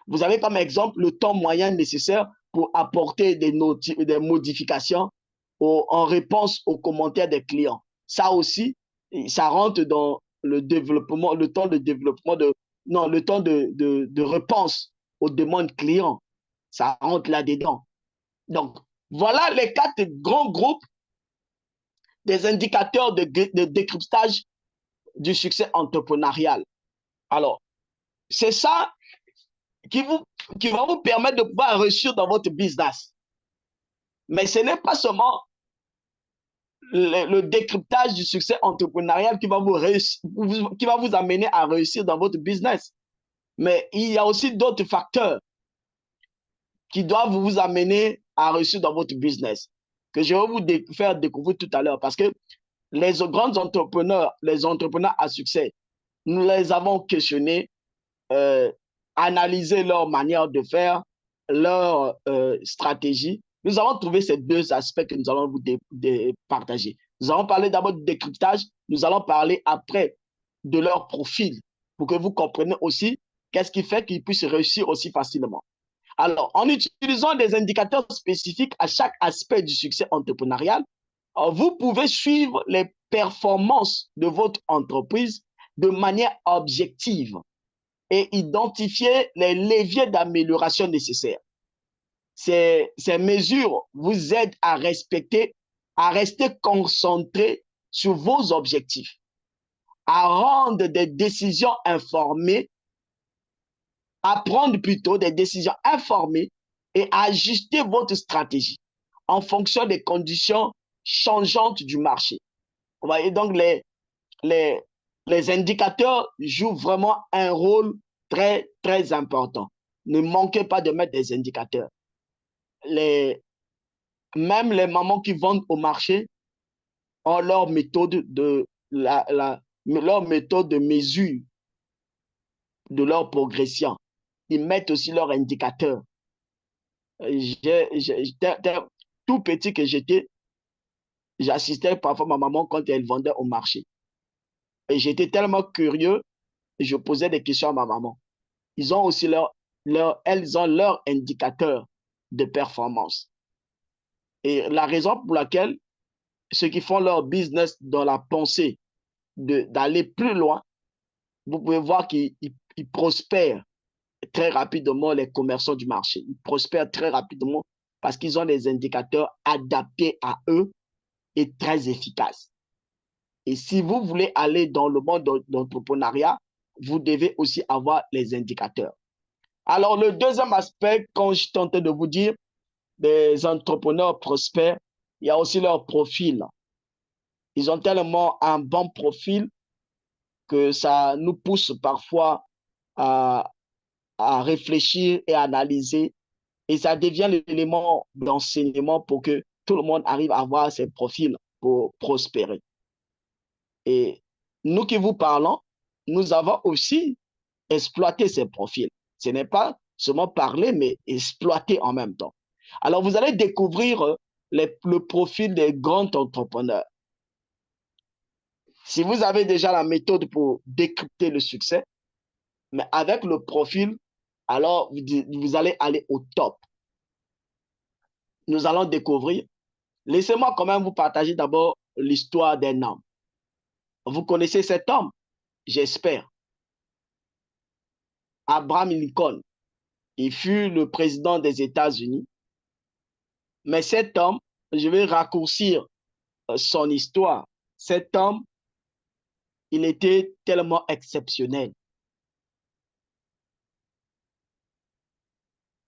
Vous avez comme exemple le temps moyen nécessaire pour apporter des modifications en réponse aux commentaires des clients. Ça aussi, ça rentre dans le développement, le temps de réponse aux demandes clients. Ça rentre là-dedans. Donc, voilà les 4 grands groupes des indicateurs de décryptage du succès entrepreneurial. Alors, c'est ça qui va vous permettre de pouvoir réussir dans votre business. Mais ce n'est pas seulement le décryptage du succès entrepreneurial qui va vous amener à réussir dans votre business. Mais il y a aussi d'autres facteurs qui doivent vous amener à réussir dans votre business, que je vais vous faire découvrir tout à l'heure. Parce que les grands entrepreneurs, les entrepreneurs à succès, nous les avons questionnés, analysé leur manière de faire, leur stratégie. Nous avons trouvé ces 2 aspects que nous allons vous partager. Nous allons parler d'abord du décryptage, nous allons parler après de leur profil pour que vous compreniez aussi qu'est-ce qui fait qu'ils puissent réussir aussi facilement. Alors, en utilisant des indicateurs spécifiques à chaque aspect du succès entrepreneurial, vous pouvez suivre les performances de votre entreprise de manière objective et identifier les leviers d'amélioration nécessaires. Ces mesures vous aident à rester concentré sur vos objectifs, à rendre des décisions informées, à prendre plutôt des décisions informées et à ajuster votre stratégie en fonction des conditions changeantes du marché. Vous voyez donc, les indicateurs jouent vraiment un rôle très, très important. Ne manquez pas de mettre des indicateurs. Même les mamans qui vendent au marché ont leur méthode leur méthode de mesure de leur progression. Ils mettent aussi leurs indicateurs. Tout petit que j'étais, j'assistais parfois ma maman quand elle vendait au marché. Et j'étais tellement curieux, je posais des questions à ma maman. Ils ont aussi elles ont leur indicateur de performance. Et la raison pour laquelle ceux qui font leur business dans la pensée d'aller plus loin, vous pouvez voir qu'ils prospèrent très rapidement, les commerçants du marché. Ils prospèrent très rapidement parce qu'ils ont des indicateurs adaptés à eux et très efficaces. Et si vous voulez aller dans le monde d'entrepreneuriat, vous devez aussi avoir les indicateurs. Alors, le deuxième aspect, quand je tentais de vous dire, des entrepreneurs prospères, il y a aussi leur profil. Ils ont tellement un bon profil que ça nous pousse parfois à réfléchir et à analyser. Et ça devient l'élément d'enseignement pour que tout le monde arrive à avoir ces profils pour prospérer. Et nous qui vous parlons, nous avons aussi exploité ces profils. Ce n'est pas seulement parler, mais exploiter en même temps. Alors, vous allez découvrir le profil des grands entrepreneurs. Si vous avez déjà la méthode pour décrypter le succès, mais avec le profil, alors vous allez aller au top. Nous allons découvrir. Laissez-moi quand même vous partager d'abord l'histoire d'un homme. Vous connaissez cet homme, j'espère. Abraham Lincoln. Il fut le président des États-Unis. Mais cet homme, je vais raccourcir son histoire. Cet homme, il était tellement exceptionnel.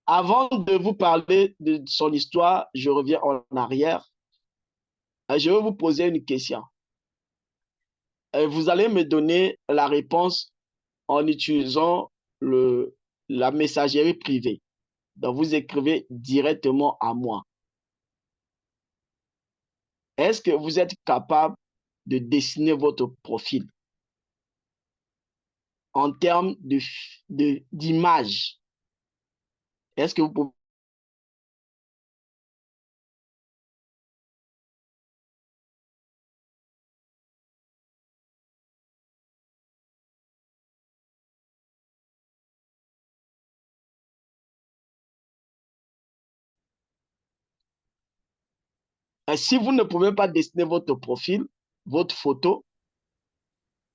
Avant de vous parler de son histoire, je reviens en arrière. Je vais vous poser une question. Vous allez me donner la réponse en utilisant la messagerie privée. Donc, vous écrivez directement à moi. Est-ce que vous êtes capable de dessiner votre profil en termes d'image? Est-ce que vous pouvez... Si vous ne pouvez pas dessiner votre profil, votre photo,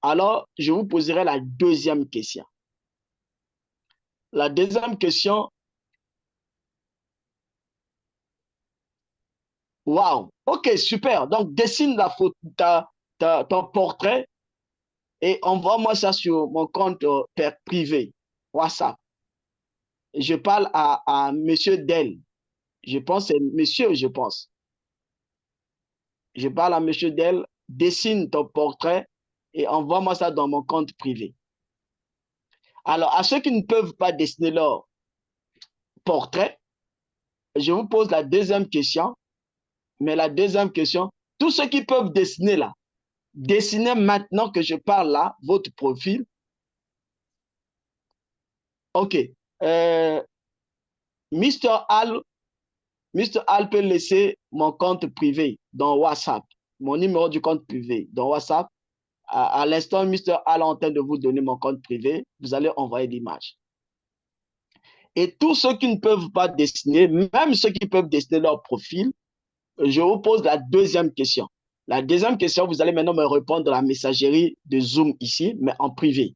alors je vous poserai la deuxième question. La deuxième question, Waouh. OK, super. Donc, dessine la photo, ton portrait et envoie-moi ça sur mon compte privé, WhatsApp. Je parle à Monsieur Del. Je pense, c'est monsieur, je pense. Je parle à Monsieur Del, dessine ton portrait et envoie-moi ça dans mon compte privé. Alors, à ceux qui ne peuvent pas dessiner leur portrait, je vous pose la deuxième question. Mais la deuxième question, tous ceux qui peuvent dessiner là, dessinez maintenant que je parle là, votre profil. OK. Euh, Mr. Al, Mr. Al peut laisser mon compte privé dans WhatsApp, mon numéro du compte privé dans WhatsApp. À l'instant, Mr. Al est en train de vous donner mon compte privé. Vous allez envoyer l'image. Et tous ceux qui ne peuvent pas dessiner, même ceux qui peuvent dessiner leur profil, je vous pose la deuxième question. La deuxième question, vous allez maintenant me répondre dans la messagerie de Zoom ici, mais en privé.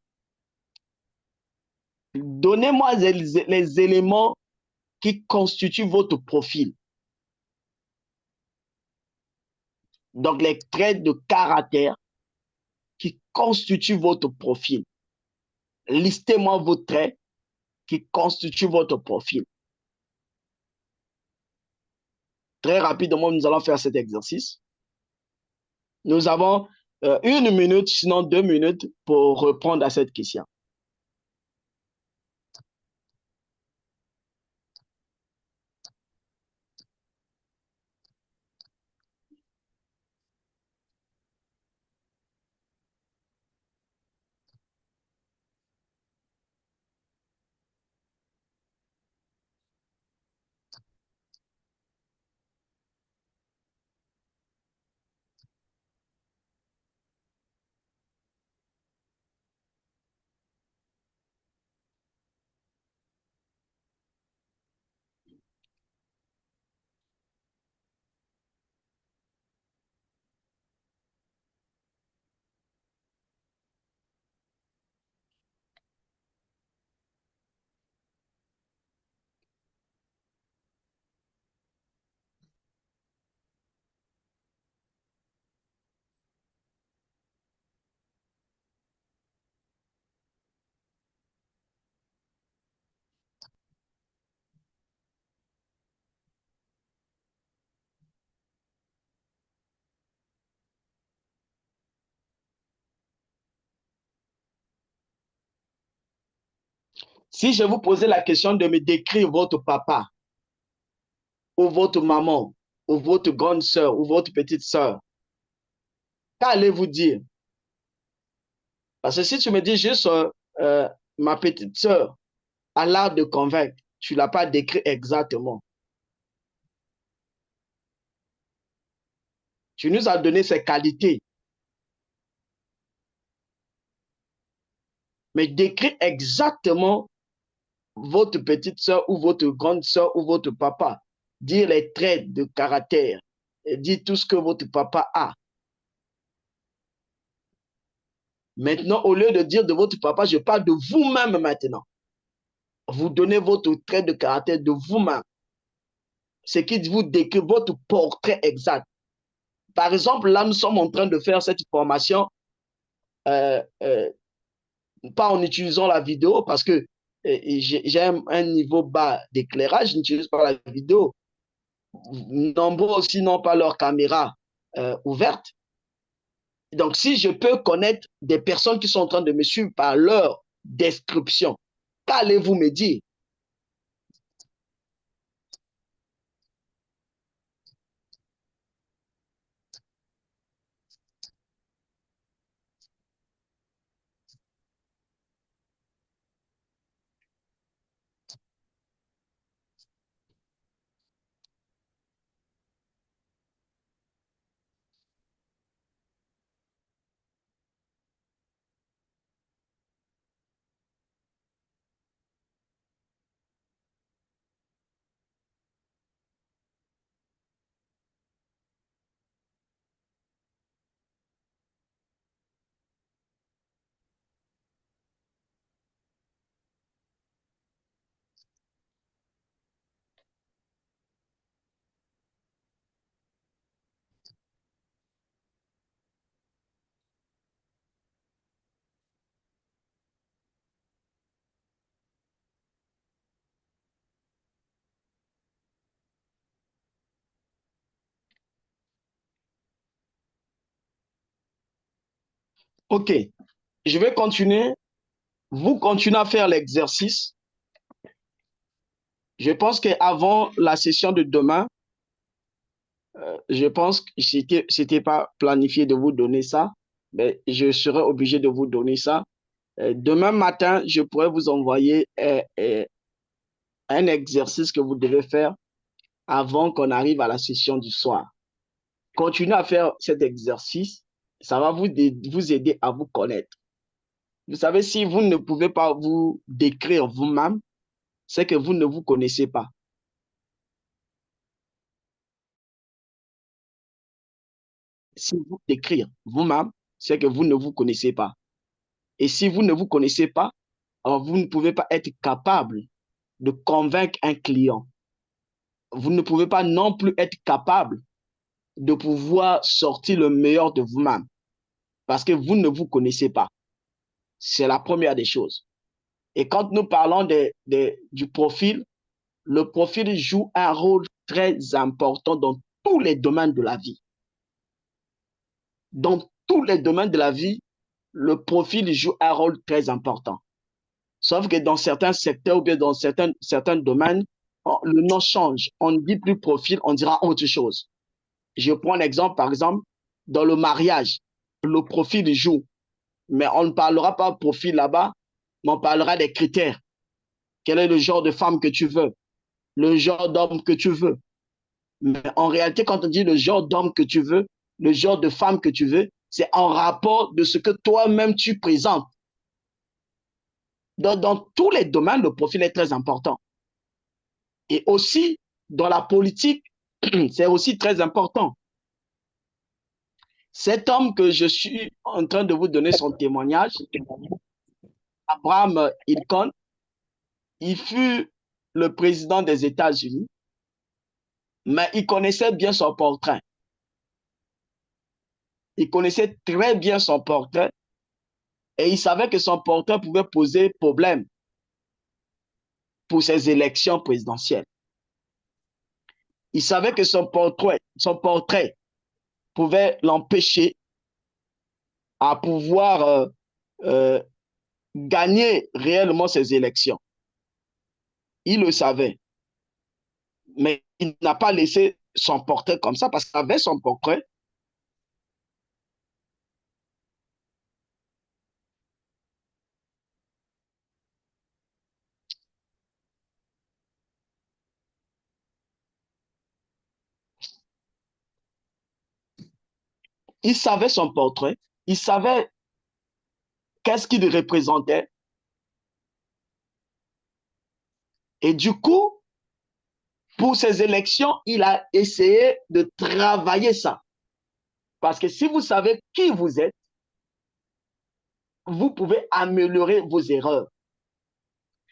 Donnez-moi les éléments qui constituent votre profil. Donc, les traits de caractère qui constituent votre profil. Listez-moi vos traits qui constituent votre profil. Très rapidement, nous allons faire cet exercice. Nous avons 1 minute, sinon 2 minutes, pour répondre à cette question. Si je vous posais la question de me décrire votre papa, ou votre maman, ou votre grande sœur, ou votre petite sœur, qu'allez-vous dire? Parce que si tu me dis juste ma petite sœur a l'art de convaincre, tu ne l'as pas décrit exactement. Tu nous as donné ses qualités. Mais décris exactement votre petite sœur ou votre grande sœur ou votre papa. Dire les traits de caractère. Et dire tout ce que votre papa a. Maintenant, au lieu de dire de votre papa, je parle de vous-même maintenant. Vous donnez votre trait de caractère de vous-même. Ce qui vous décrit votre portrait exact. Par exemple, là, nous sommes en train de faire cette formation, pas en utilisant la vidéo, parce que j'ai un niveau bas d'éclairage, je n'utilise pas la vidéo. Nombreux aussi n'ont pas leur caméra ouverte. Donc, si je peux connaître des personnes qui sont en train de me suivre par leur description, qu'allez-vous me dire? OK. Je vais continuer. Vous continuez à faire l'exercice. Je pense qu'avant la session de demain, je pense que c'était pas planifié de vous donner ça, mais je serai obligé de vous donner ça. Demain matin, je pourrais vous envoyer un exercice que vous devez faire avant qu'on arrive à la session du soir. Continuez à faire cet exercice. Ça va vous aider à vous connaître. Vous savez, si vous ne pouvez pas vous décrire vous-même, c'est que vous ne vous connaissez pas. Si vous décrire vous-même, c'est que vous ne vous connaissez pas. Et si vous ne vous connaissez pas, alors vous ne pouvez pas être capable de convaincre un client. Vous ne pouvez pas non plus être capable de pouvoir sortir le meilleur de vous-même parce que vous ne vous connaissez pas. C'est la première des choses. Et quand nous parlons du profil, le profil joue un rôle très important dans tous les domaines de la vie. Dans tous les domaines de la vie, le profil joue un rôle très important. Sauf que dans certains secteurs ou bien dans certains domaines, le nom change. On ne dit plus profil, on dira autre chose. Je prends un exemple, par exemple, dans le mariage, le profil joue. Mais on ne parlera pas de profil là-bas, mais on parlera des critères. Quel est le genre de femme que tu veux? Le genre d'homme que tu veux? Mais en réalité, quand on dit le genre d'homme que tu veux, le genre de femme que tu veux, c'est en rapport de ce que toi-même tu présentes. Dans tous les domaines, le profil est très important. Et aussi, dans la politique, c'est aussi très important. Cet homme que je suis en train de vous donner son témoignage, Abraham Lincoln, il fut le président des États-Unis, mais il connaissait bien son portrait. Il connaissait très bien son portrait et il savait que son portrait pouvait poser problème pour ses élections présidentielles. Il savait que son portrait pouvait l'empêcher à pouvoir gagner réellement ses élections. Il le savait. Mais il n'a pas laissé son portrait comme ça parce qu'avec son portrait, il savait son portrait, il savait qu'est-ce qu'il représentait. Et du coup, pour ces élections, il a essayé de travailler ça. Parce que si vous savez qui vous êtes, vous pouvez améliorer vos erreurs.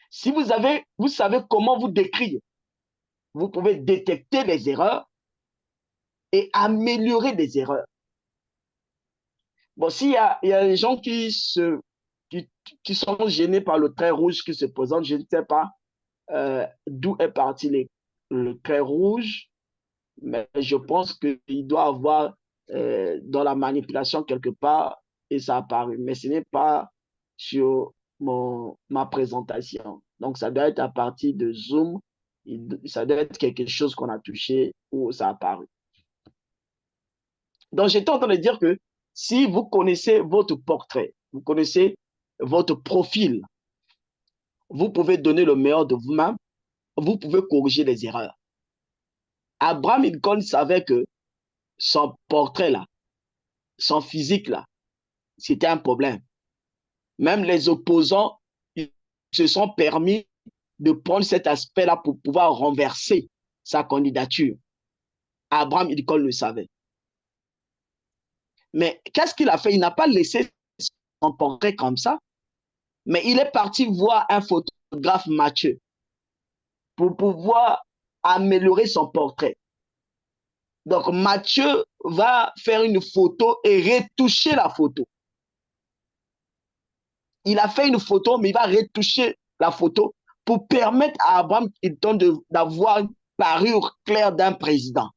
Si vous savez comment vous décrire, vous pouvez détecter les erreurs et améliorer des erreurs. Bon, s'il y a des gens qui sont gênés par le trait rouge qui se présente, je ne sais pas d'où est parti le trait rouge, mais je pense qu'il doit avoir dans la manipulation quelque part et ça a apparu. Mais ce n'est pas sur ma présentation. Donc, ça doit être à partir de Zoom. Ça doit être quelque chose qu'on a touché ou ça a apparu. Donc, j'étais en train de dire que si vous connaissez votre portrait, vous connaissez votre profil, vous pouvez donner le meilleur de vous-même, vous pouvez corriger les erreurs. Abraham Lincoln savait que son portrait là, son physique là, c'était un problème. Même les opposants ils se sont permis de prendre cet aspect-là pour pouvoir renverser sa candidature. Abraham Lincoln le savait. Mais qu'est-ce qu'il a fait? Il n'a pas laissé son portrait comme ça, mais il est parti voir un photographe Mathieu pour pouvoir améliorer son portrait. Donc, Mathieu va faire une photo et retoucher la photo. Il a fait une photo, mais il va retoucher la photo pour permettre à Abraham Lincoln d'avoir une parure claire d'un président.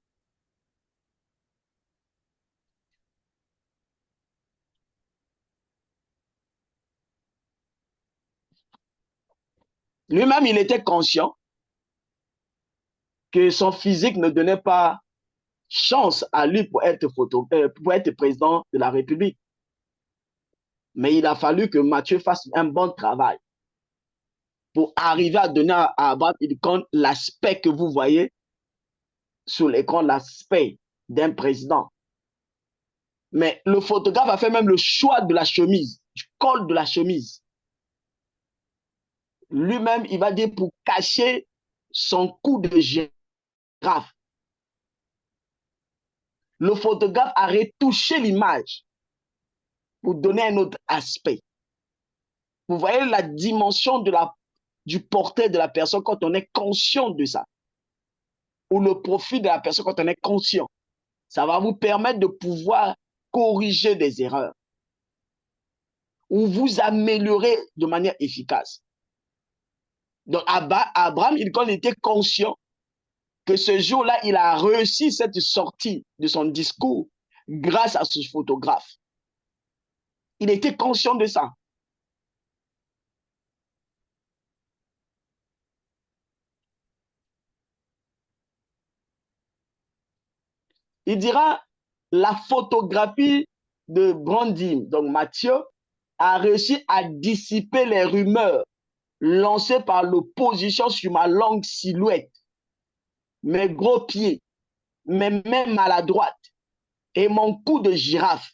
Lui-même, il était conscient que son physique ne donnait pas chance à lui pour être président de la République. Mais il a fallu que Mathieu fasse un bon travail pour arriver à donner à Abraham Lincoln l'aspect que vous voyez sur l'écran, l'aspect d'un président. Mais le photographe a fait même le choix de la chemise, du col de la chemise. Lui-même, il va dire pour cacher son cou de girafe. Le photographe a retouché l'image pour donner un autre aspect. Vous voyez la dimension du portrait de la personne quand on est conscient de ça. Ou le profil de la personne quand on est conscient. Ça va vous permettre de pouvoir corriger des erreurs ou vous améliorer de manière efficace. Donc, Abraham, il était conscient que ce jour-là, il a réussi cette sortie de son discours grâce à ce photographe. Il était conscient de ça. Il dira, la photographie de Brandim, donc Matthieu, a réussi à dissiper les rumeurs lancées par l'opposition sur ma longue silhouette, mes gros pieds, mes mains maladroites et mon cou de girafe.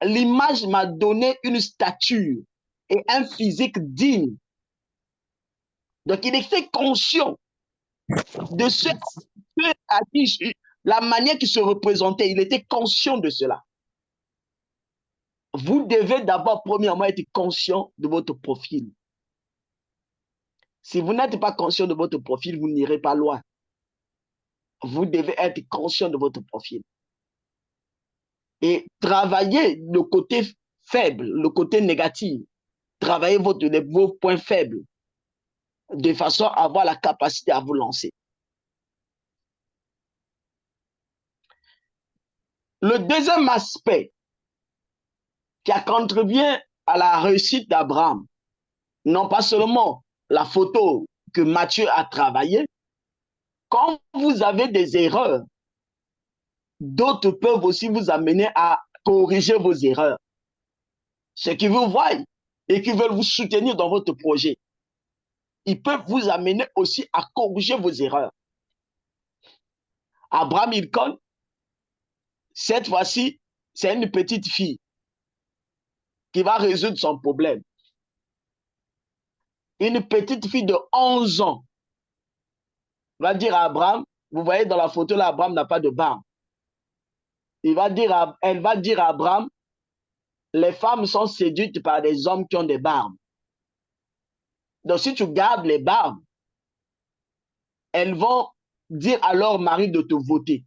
L'image m'a donné une stature et un physique digne. Donc, il était conscient de la manière qu'il se représentait. Il était conscient de cela. Vous devez d'abord, premièrement, être conscient de votre profil. Si vous n'êtes pas conscient de votre profil, vous n'irez pas loin. Vous devez être conscient de votre profil. Et travailler le côté faible, le côté négatif. Travaillez vos points faibles de façon à avoir la capacité à vous lancer. Le deuxième aspect qui a contribué à la réussite d'Abraham, non pas seulement la photo que Matthieu a travaillée, quand vous avez des erreurs, d'autres peuvent aussi vous amener à corriger vos erreurs. Ceux qui vous voient et qui veulent vous soutenir dans votre projet, ils peuvent vous amener aussi à corriger vos erreurs. Abraham Lincoln, cette fois-ci, c'est une petite fille qui va résoudre son problème. Une petite fille de 11 ans va dire à Abraham, vous voyez dans la photo là, Abraham n'a pas de barbe. Elle va dire à Abraham, les femmes sont séduites par des hommes qui ont des barbes. Donc si tu gardes les barbes, elles vont dire à leur mari de te voter.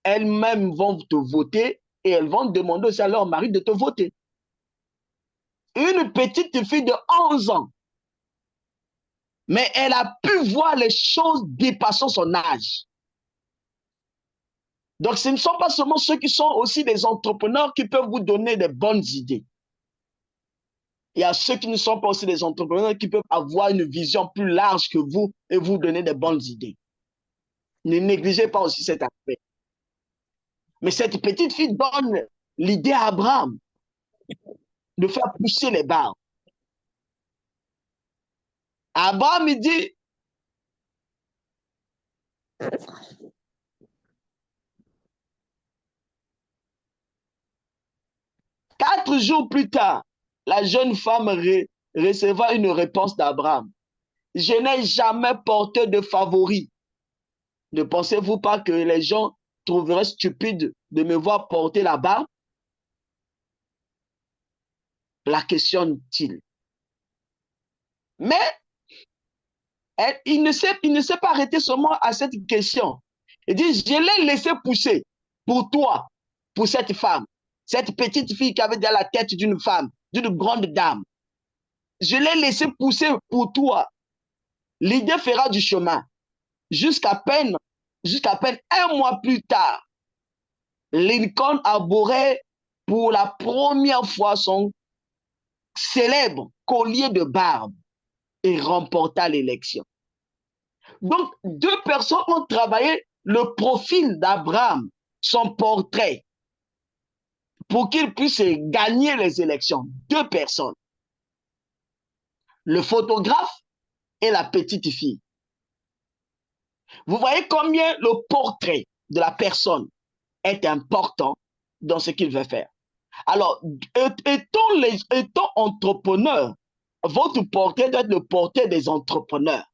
Elles-mêmes vont te voter et elles vont demander aussi à leur mari de te voter. Une petite fille de 11 ans, mais elle a pu voir les choses dépassant son âge. Donc, ce ne sont pas seulement ceux qui sont aussi des entrepreneurs qui peuvent vous donner des bonnes idées. Il y a ceux qui ne sont pas aussi des entrepreneurs qui peuvent avoir une vision plus large que vous et vous donner des bonnes idées. Ne négligez pas aussi cet aspect. Mais cette petite fille donne l'idée à Abraham de faire pousser les barbes. Abraham, il dit, 4 jours plus tard, la jeune femme recevra une réponse d'Abraham. Je n'ai jamais porté de favori. Ne pensez-vous pas que les gens trouveraient stupide de me voir porter la barbe? La questionne-t-il. Mais il ne s'est pas arrêté seulement à cette question. Il dit, je l'ai laissé pousser pour toi, pour cette femme, cette petite fille qui avait déjà la tête d'une femme, d'une grande dame. Je l'ai laissé pousser pour toi. L'idée fera du chemin. Jusqu'à peine 1 mois plus tard, Lincoln arborait pour la première fois son célèbre collier de barbe. et remporta l'élection. Donc, deux personnes ont travaillé le profil d'Abraham, son portrait, pour qu'il puisse gagner les élections. Deux personnes. Le photographe et la petite fille. Vous voyez combien le portrait de la personne est important dans ce qu'il veut faire. Alors, étant entrepreneur, votre portrait doit être le portrait des entrepreneurs.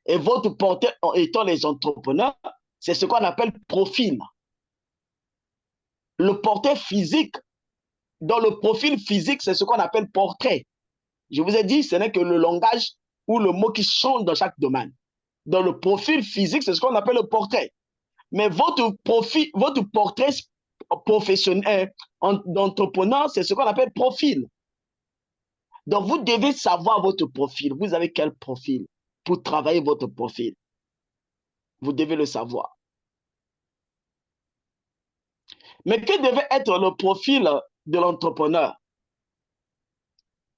Et votre portrait étant les entrepreneurs, c'est ce qu'on appelle profil. Le portrait physique, dans le profil physique, c'est ce qu'on appelle portrait. Je vous ai dit, ce n'est que le langage ou le mot qui change dans chaque domaine. Dans le profil physique, c'est ce qu'on appelle le portrait. Mais votre portrait professionnel d'entrepreneur, c'est ce qu'on appelle profil. Donc, vous devez savoir votre profil. Vous avez quel profil pour travailler votre profil? Vous devez le savoir. Mais que devait être le profil de l'entrepreneur?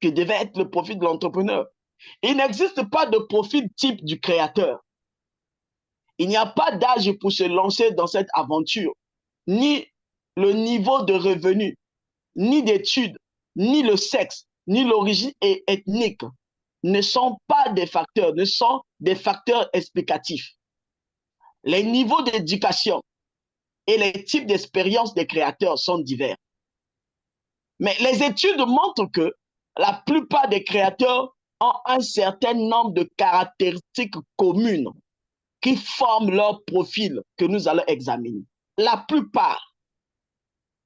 Que devait être le profil de l'entrepreneur? Il n'existe pas de profil type du créateur. Il n'y a pas d'âge pour se lancer dans cette aventure, ni le niveau de revenu, ni d'études, ni le sexe, ni l'origine ethnique ne sont pas des facteurs, ne sont des facteurs explicatifs. Les niveaux d'éducation et les types d'expériences des créateurs sont divers. Mais les études montrent que la plupart des créateurs ont un certain nombre de caractéristiques communes qui forment leur profil que nous allons examiner. La plupart,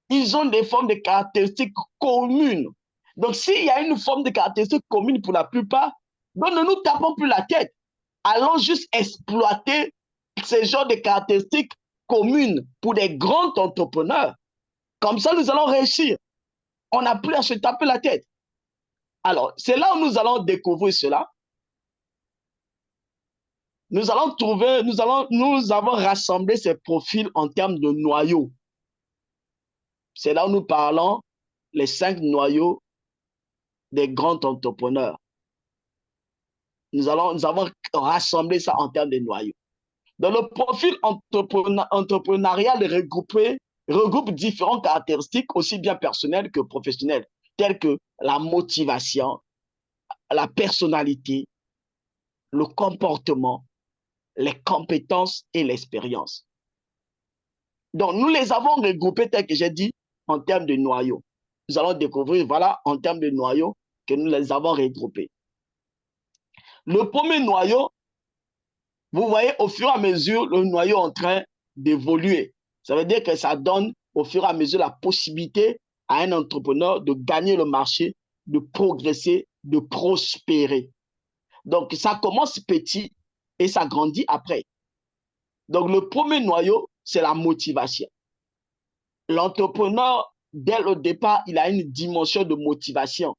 ils ont des formes de caractéristiques communes. Donc, s'il y a une forme de caractéristiques communes pour la plupart, donc ne nous tapons plus la tête. Allons juste exploiter ces genres de caractéristiques communes pour des grands entrepreneurs. Comme ça, nous allons réussir. On n'a plus à se taper la tête. Alors, c'est là où nous allons découvrir cela. Nous avons rassemblé ces profils en termes de noyaux. C'est là où nous parlons les 5 noyaux des grands entrepreneurs. Nous avons rassemblé ça en termes de noyaux. Dans le profil entrepreneurial regroupe différentes caractéristiques, aussi bien personnelles que professionnelles, telles que la motivation, la personnalité, le comportement, les compétences et l'expérience. Donc, nous les avons regroupés, tel que j'ai dit, en termes de noyaux. Nous allons découvrir, voilà, en termes de noyaux, que nous les avons regroupés. Le premier noyau, vous voyez au fur et à mesure le noyau en train d'évoluer. Ça veut dire que ça donne au fur et à mesure la possibilité à un entrepreneur de gagner le marché, de progresser, de prospérer. Donc, ça commence petit et ça grandit après. Donc, le premier noyau, c'est la motivation. L'entrepreneur, dès le départ, il a une dimension de motivation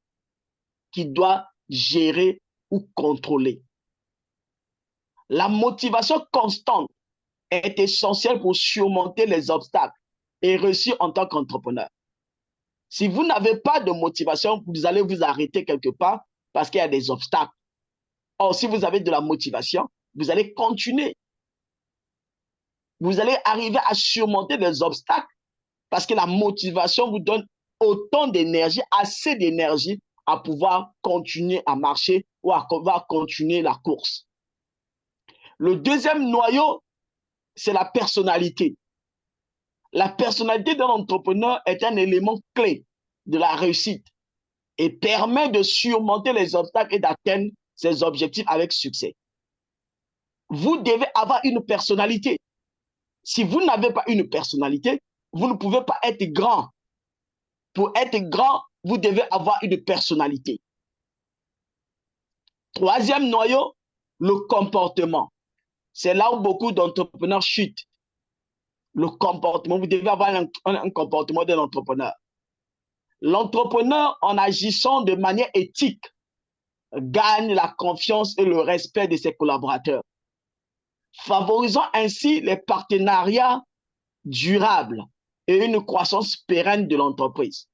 qu'il doit gérer ou contrôler. La motivation constante est essentielle pour surmonter les obstacles et réussir en tant qu'entrepreneur. Si vous n'avez pas de motivation, vous allez vous arrêter quelque part parce qu'il y a des obstacles. Or, si vous avez de la motivation, vous allez continuer. Vous allez arriver à surmonter les obstacles parce que la motivation vous donne autant d'énergie, assez d'énergie à pouvoir continuer à marcher ou à pouvoir continuer la course. Le deuxième noyau, c'est la personnalité. La personnalité d'un entrepreneur est un élément clé de la réussite et permet de surmonter les obstacles et d'atteindre ses objectifs avec succès. Vous devez avoir une personnalité. Si vous n'avez pas une personnalité, vous ne pouvez pas être grand. Pour être grand, vous devez avoir une personnalité. Troisième noyau, le comportement. C'est là où beaucoup d'entrepreneurs chutent. Le comportement, vous devez avoir un comportement d'un entrepreneur. L'entrepreneur, en agissant de manière éthique, gagne la confiance et le respect de ses collaborateurs, favorisant ainsi les partenariats durables et une croissance pérenne de l'entreprise.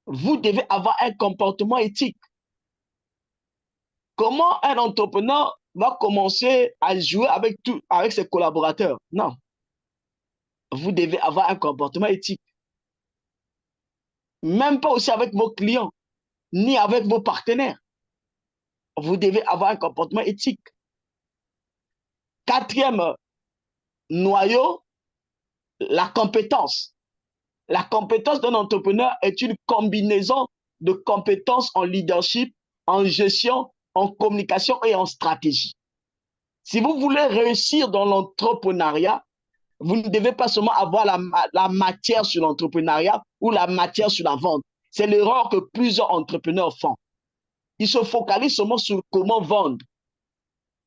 Vous devez avoir un comportement éthique. Comment un entrepreneur va commencer à jouer avec ses collaborateurs? Non. Vous devez avoir un comportement éthique. Même pas aussi avec vos clients, ni avec vos partenaires. Vous devez avoir un comportement éthique. Quatrième noyau, la compétence. La compétence d'un entrepreneur est une combinaison de compétences en leadership, en gestion, en communication et en stratégie. Si vous voulez réussir dans l'entrepreneuriat, vous ne devez pas seulement avoir la matière sur l'entrepreneuriat ou la matière sur la vente. C'est l'erreur que plusieurs entrepreneurs font. Ils se focalisent seulement sur comment vendre,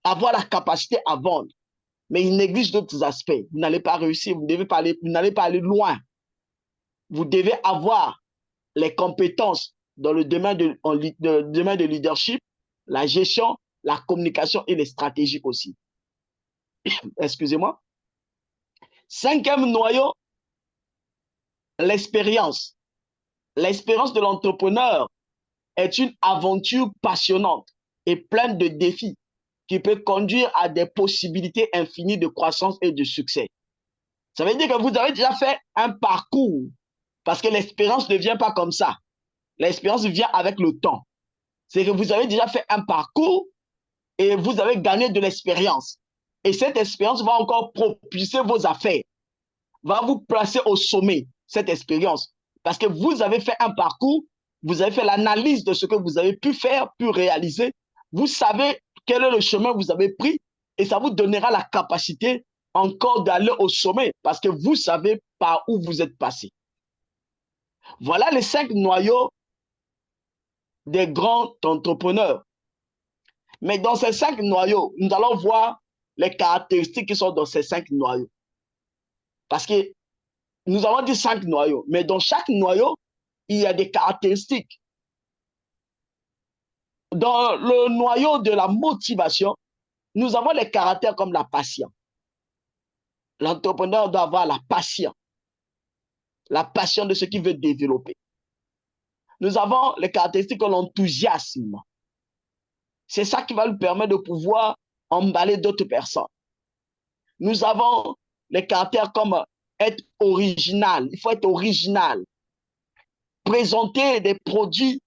avoir la capacité à vendre, mais ils négligent d'autres aspects. Vous n'allez pas réussir, vous n'allez pas aller loin. Vous devez avoir les compétences dans le domaine de leadership, la gestion, la communication et les stratégies aussi. Excusez-moi. Cinquième noyau, l'expérience. L'expérience de l'entrepreneur est une aventure passionnante et pleine de défis qui peut conduire à des possibilités infinies de croissance et de succès. Ça veut dire que vous avez déjà fait un parcours parce que l'expérience ne vient pas comme ça. L'expérience vient avec le temps. C'est que vous avez déjà fait un parcours et vous avez gagné de l'expérience. Et cette expérience va encore propulser vos affaires, va vous placer au sommet, cette expérience. Parce que vous avez fait un parcours, vous avez fait l'analyse de ce que vous avez pu faire, pu réaliser. Vous savez quel est le chemin que vous avez pris et ça vous donnera la capacité encore d'aller au sommet parce que vous savez par où vous êtes passé. Voilà les 5 noyaux des grands entrepreneurs. Mais dans ces 5 noyaux, nous allons voir les caractéristiques qui sont dans ces 5 noyaux. Parce que nous avons dit 5 noyaux, mais dans chaque noyau, il y a des caractéristiques. Dans le noyau de la motivation, nous avons les caractères comme la patience. L'entrepreneur doit avoir la passion de ce qu'il veut développer. Nous avons les caractéristiques comme l'enthousiasme. C'est ça qui va lui permettre de pouvoir emballer d'autres personnes. Nous avons les caractères comme être original. Il faut être original. Présenter des produits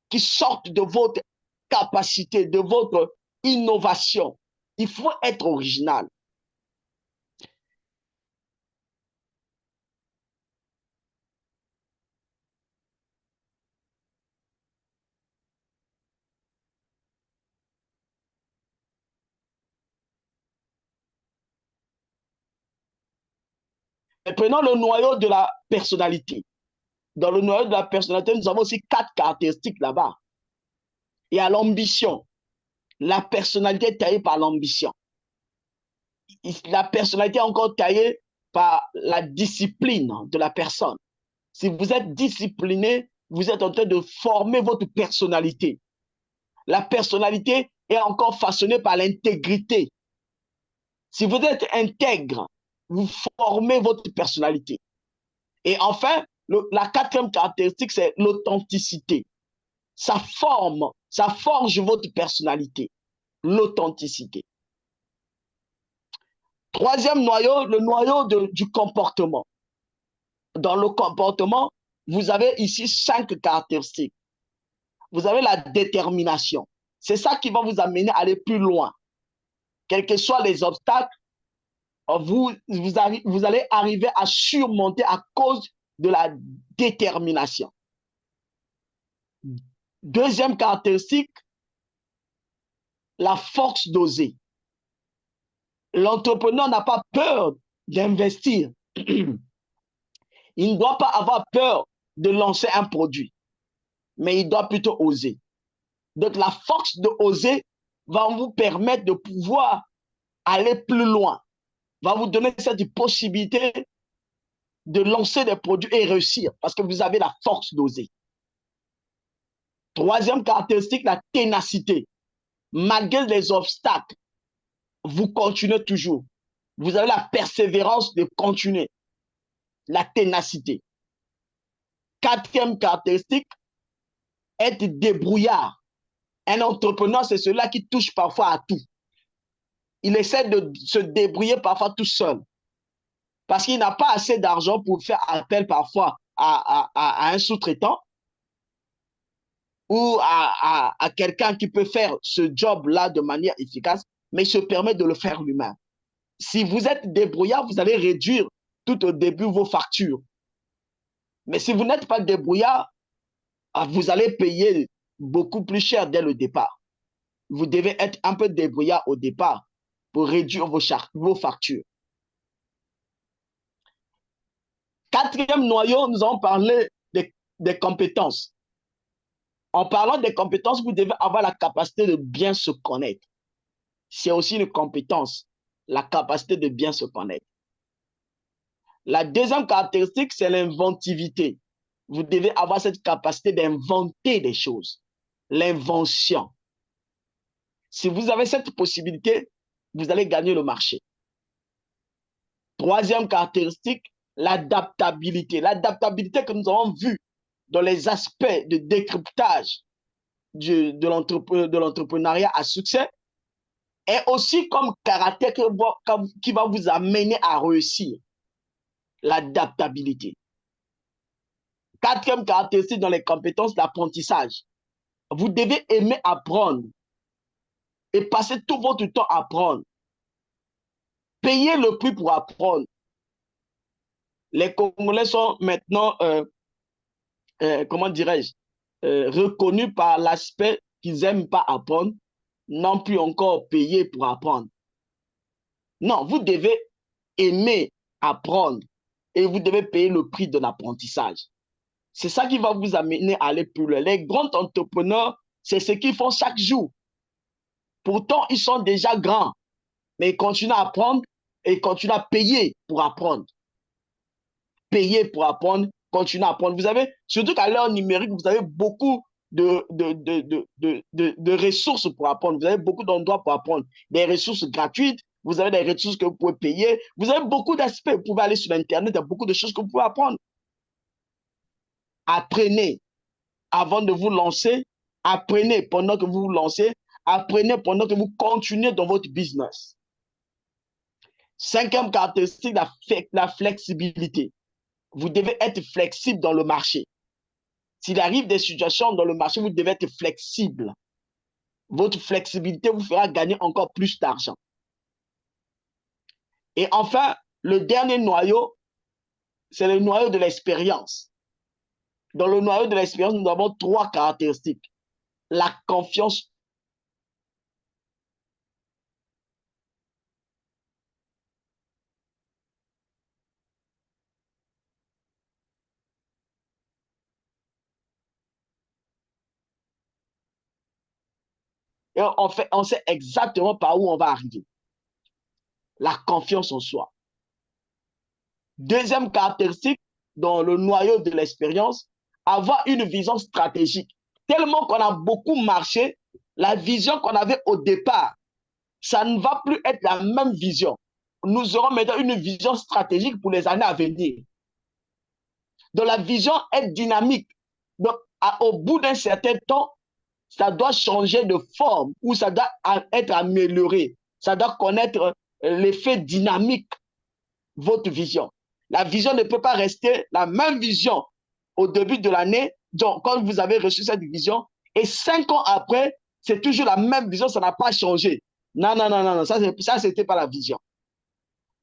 qui sortent de votre capacité, de votre innovation. Il faut être original. Et prenons le noyau de la personnalité. Dans le noyau de la personnalité, nous avons aussi 4 caractéristiques là-bas. Il y a l'ambition. La personnalité est taillée par l'ambition. La personnalité est encore taillée par la discipline de la personne. Si vous êtes discipliné, vous êtes en train de former votre personnalité. La personnalité est encore façonnée par l'intégrité. Si vous êtes intègre, vous formez votre personnalité. Et enfin, la 4e caractéristique, c'est l'authenticité. Ça forge votre personnalité. L'authenticité. 3e noyau, le noyau du comportement. Dans le comportement, vous avez ici 5 caractéristiques. Vous avez la détermination. C'est ça qui va vous amener à aller plus loin. Quels que soient les obstacles, vous allez arriver à surmonter à cause de la détermination. 2e caractéristique, la force d'oser. L'entrepreneur n'a pas peur d'investir. Il ne doit pas avoir peur de lancer un produit, mais il doit plutôt oser. Donc la force d'oser va vous permettre de pouvoir aller plus loin, va vous donner cette possibilité de lancer des produits et réussir parce que vous avez la force d'oser. 3e caractéristique, la ténacité. Malgré les obstacles, vous continuez toujours. Vous avez la persévérance de continuer. La ténacité. 4e caractéristique, être débrouillard. Un entrepreneur, c'est celui-là qui touche parfois à tout. Il essaie de se débrouiller parfois tout seul. Parce qu'il n'a pas assez d'argent pour faire appel parfois à un sous-traitant ou à quelqu'un qui peut faire ce job-là de manière efficace, mais il se permet de le faire lui-même. Si vous êtes débrouillard, vous allez réduire tout au début vos factures. Mais si vous n'êtes pas débrouillard, vous allez payer beaucoup plus cher dès le départ. Vous devez être un peu débrouillard au départ pour réduire vos factures. Quatrième noyau, nous allons parler des compétences. En parlant des compétences, vous devez avoir la capacité de bien se connaître. C'est aussi une compétence, la capacité de bien se connaître. La deuxième caractéristique, c'est l'inventivité. Vous devez avoir cette capacité d'inventer des choses. L'invention. Si vous avez cette possibilité, vous allez gagner le marché. Troisième caractéristique, l'adaptabilité. L'adaptabilité que nous avons vue dans les aspects de décryptage de l'entrepreneuriat à succès est aussi comme caractère qui va vous amener à réussir. L'adaptabilité. Quatrième caractéristique dans les compétences, l'apprentissage. Vous devez aimer apprendre et passer tout votre temps à apprendre. Payez le prix pour apprendre. Les Congolais sont maintenant, comment dirais-je, reconnus par l'aspect qu'ils n'aiment pas apprendre, non plus encore payé pour apprendre. Non, vous devez aimer apprendre et vous devez payer le prix de l'apprentissage. C'est ça qui va vous amener à aller plus loin. Les grands entrepreneurs, c'est ce qu'ils font chaque jour. Pourtant, ils sont déjà grands, mais ils continuent à apprendre et continuent à payer pour apprendre. Payer pour apprendre, continuer à apprendre. Vous avez, surtout qu'à l'heure numérique, vous avez beaucoup de ressources pour apprendre. Vous avez beaucoup d'endroits pour apprendre. Des ressources gratuites, vous avez des ressources que vous pouvez payer. Vous avez beaucoup d'aspects. Vous pouvez aller sur Internet, il y a beaucoup de choses que vous pouvez apprendre. Apprenez avant de vous lancer. Apprenez pendant que vous vous lancez. Apprenez pendant que vous continuez dans votre business. Cinquième caractéristique, la flexibilité. Vous devez être flexible dans le marché. S'il arrive des situations dans le marché, vous devez être flexible. Votre flexibilité vous fera gagner encore plus d'argent. Et enfin, le dernier noyau, c'est le noyau de l'expérience. Dans le noyau de l'expérience, nous avons trois caractéristiques. La confiance. Et on sait exactement par où on va arriver. La confiance en soi. Deuxième caractéristique, dans le noyau de l'expérience, avoir une vision stratégique. Tellement qu'on a beaucoup marché, la vision qu'on avait au départ, ça ne va plus être la même vision. Nous aurons maintenant une vision stratégique pour les années à venir. Donc la vision est dynamique. Donc au bout d'un certain temps, ça doit changer de forme ou ça doit être amélioré. Ça doit connaître l'effet dynamique, votre vision. La vision ne peut pas rester la même vision au début de l'année, donc quand vous avez reçu cette vision, et 5 ans après, c'est toujours la même vision, ça n'a pas changé. Non, non, non, non, ça c'était pas la vision.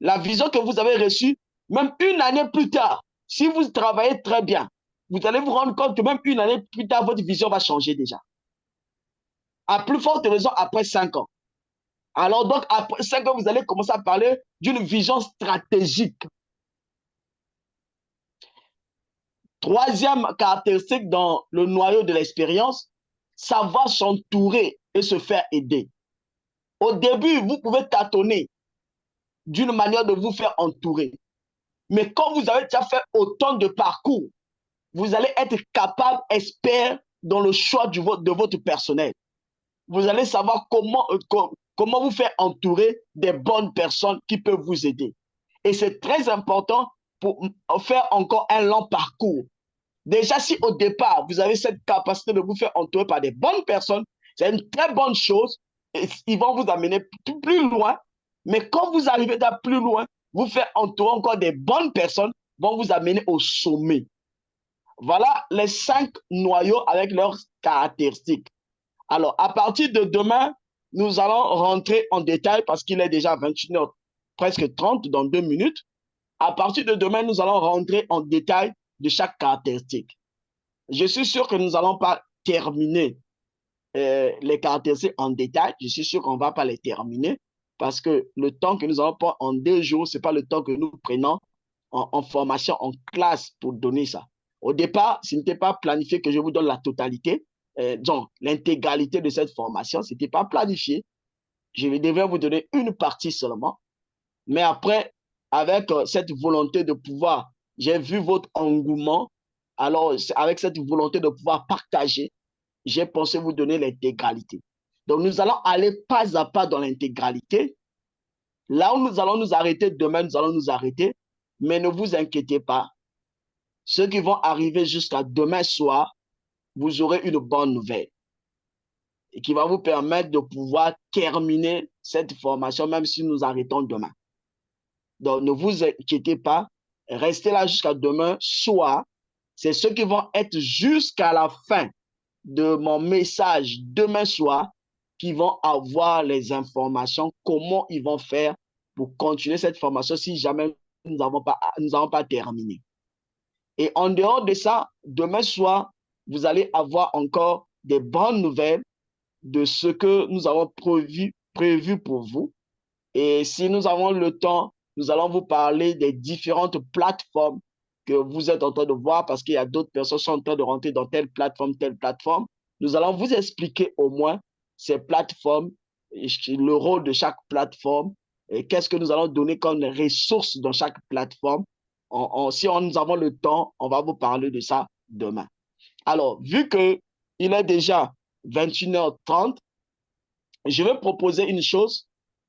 La vision que vous avez reçue, même une année plus tard, si vous travaillez très bien, vous allez vous rendre compte que même une année plus tard, votre vision va changer déjà. À plus forte raison, après 5 ans. Alors donc, après 5 ans, vous allez commencer à parler d'une vision stratégique. Troisième caractéristique dans le noyau de l'expérience, savoir s'entourer et se faire aider. Au début, vous pouvez tâtonner d'une manière de vous faire entourer. Mais quand vous avez déjà fait autant de parcours, vous allez être capable, expert dans le choix de votre personnel. Vous allez savoir comment vous faire entourer des bonnes personnes qui peuvent vous aider. Et c'est très important pour faire encore un long parcours. Déjà, si au départ, vous avez cette capacité de vous faire entourer par des bonnes personnes, C'est une très bonne chose. Et ils vont vous amener plus loin. Mais quand vous arrivez à plus loin, vous faites entourer encore des bonnes personnes, vont vous amener au sommet. Voilà les 5 noyaux avec leurs caractéristiques. Alors, à partir de demain, nous allons rentrer en détail parce qu'il est déjà 21h presque 30 dans 2 minutes. À partir de demain, nous allons rentrer en détail de chaque caractéristique. Je suis sûr que nous n'allons pas terminer les caractéristiques en détail. Je suis sûr qu'on ne va pas les terminer parce que le temps que nous allons prendre en 2 jours, ce n'est pas le temps que nous prenons en formation, en classe pour donner ça. Au départ, ce n'était pas planifié que je vous donne la totalité, donc l'intégralité de cette formation, ce n'était pas planifié. Je devais vous donner une partie seulement. Mais après, avec cette volonté de pouvoir, j'ai vu votre engouement, alors avec cette volonté de pouvoir partager, j'ai pensé vous donner l'intégralité. Donc, nous allons aller pas à pas dans l'intégralité. Là où nous allons nous arrêter demain, nous allons nous arrêter. Mais ne vous inquiétez pas. Ceux qui vont arriver jusqu'à demain soir, vous aurez une bonne nouvelle et qui va vous permettre de pouvoir terminer cette formation, même si nous arrêtons demain. Donc, ne vous inquiétez pas. Restez là jusqu'à demain soir. C'est ceux qui vont être jusqu'à la fin de mon message demain soir qui vont avoir les informations, comment ils vont faire pour continuer cette formation si jamais nous n'avons pas terminé. Et en dehors de ça, demain soir, vous allez avoir encore des bonnes nouvelles de ce que nous avons prévu pour vous. Et si nous avons le temps, nous allons vous parler des différentes plateformes que vous êtes en train de voir parce qu'il y a d'autres personnes qui sont en train de rentrer dans telle plateforme, telle plateforme. Nous allons vous expliquer au moins ces plateformes, le rôle de chaque plateforme et qu'est-ce que nous allons donner comme ressources dans chaque plateforme. Si nous avons le temps, on va vous parler de ça demain. Alors, vu qu'il est déjà 21h30, je vais proposer une chose.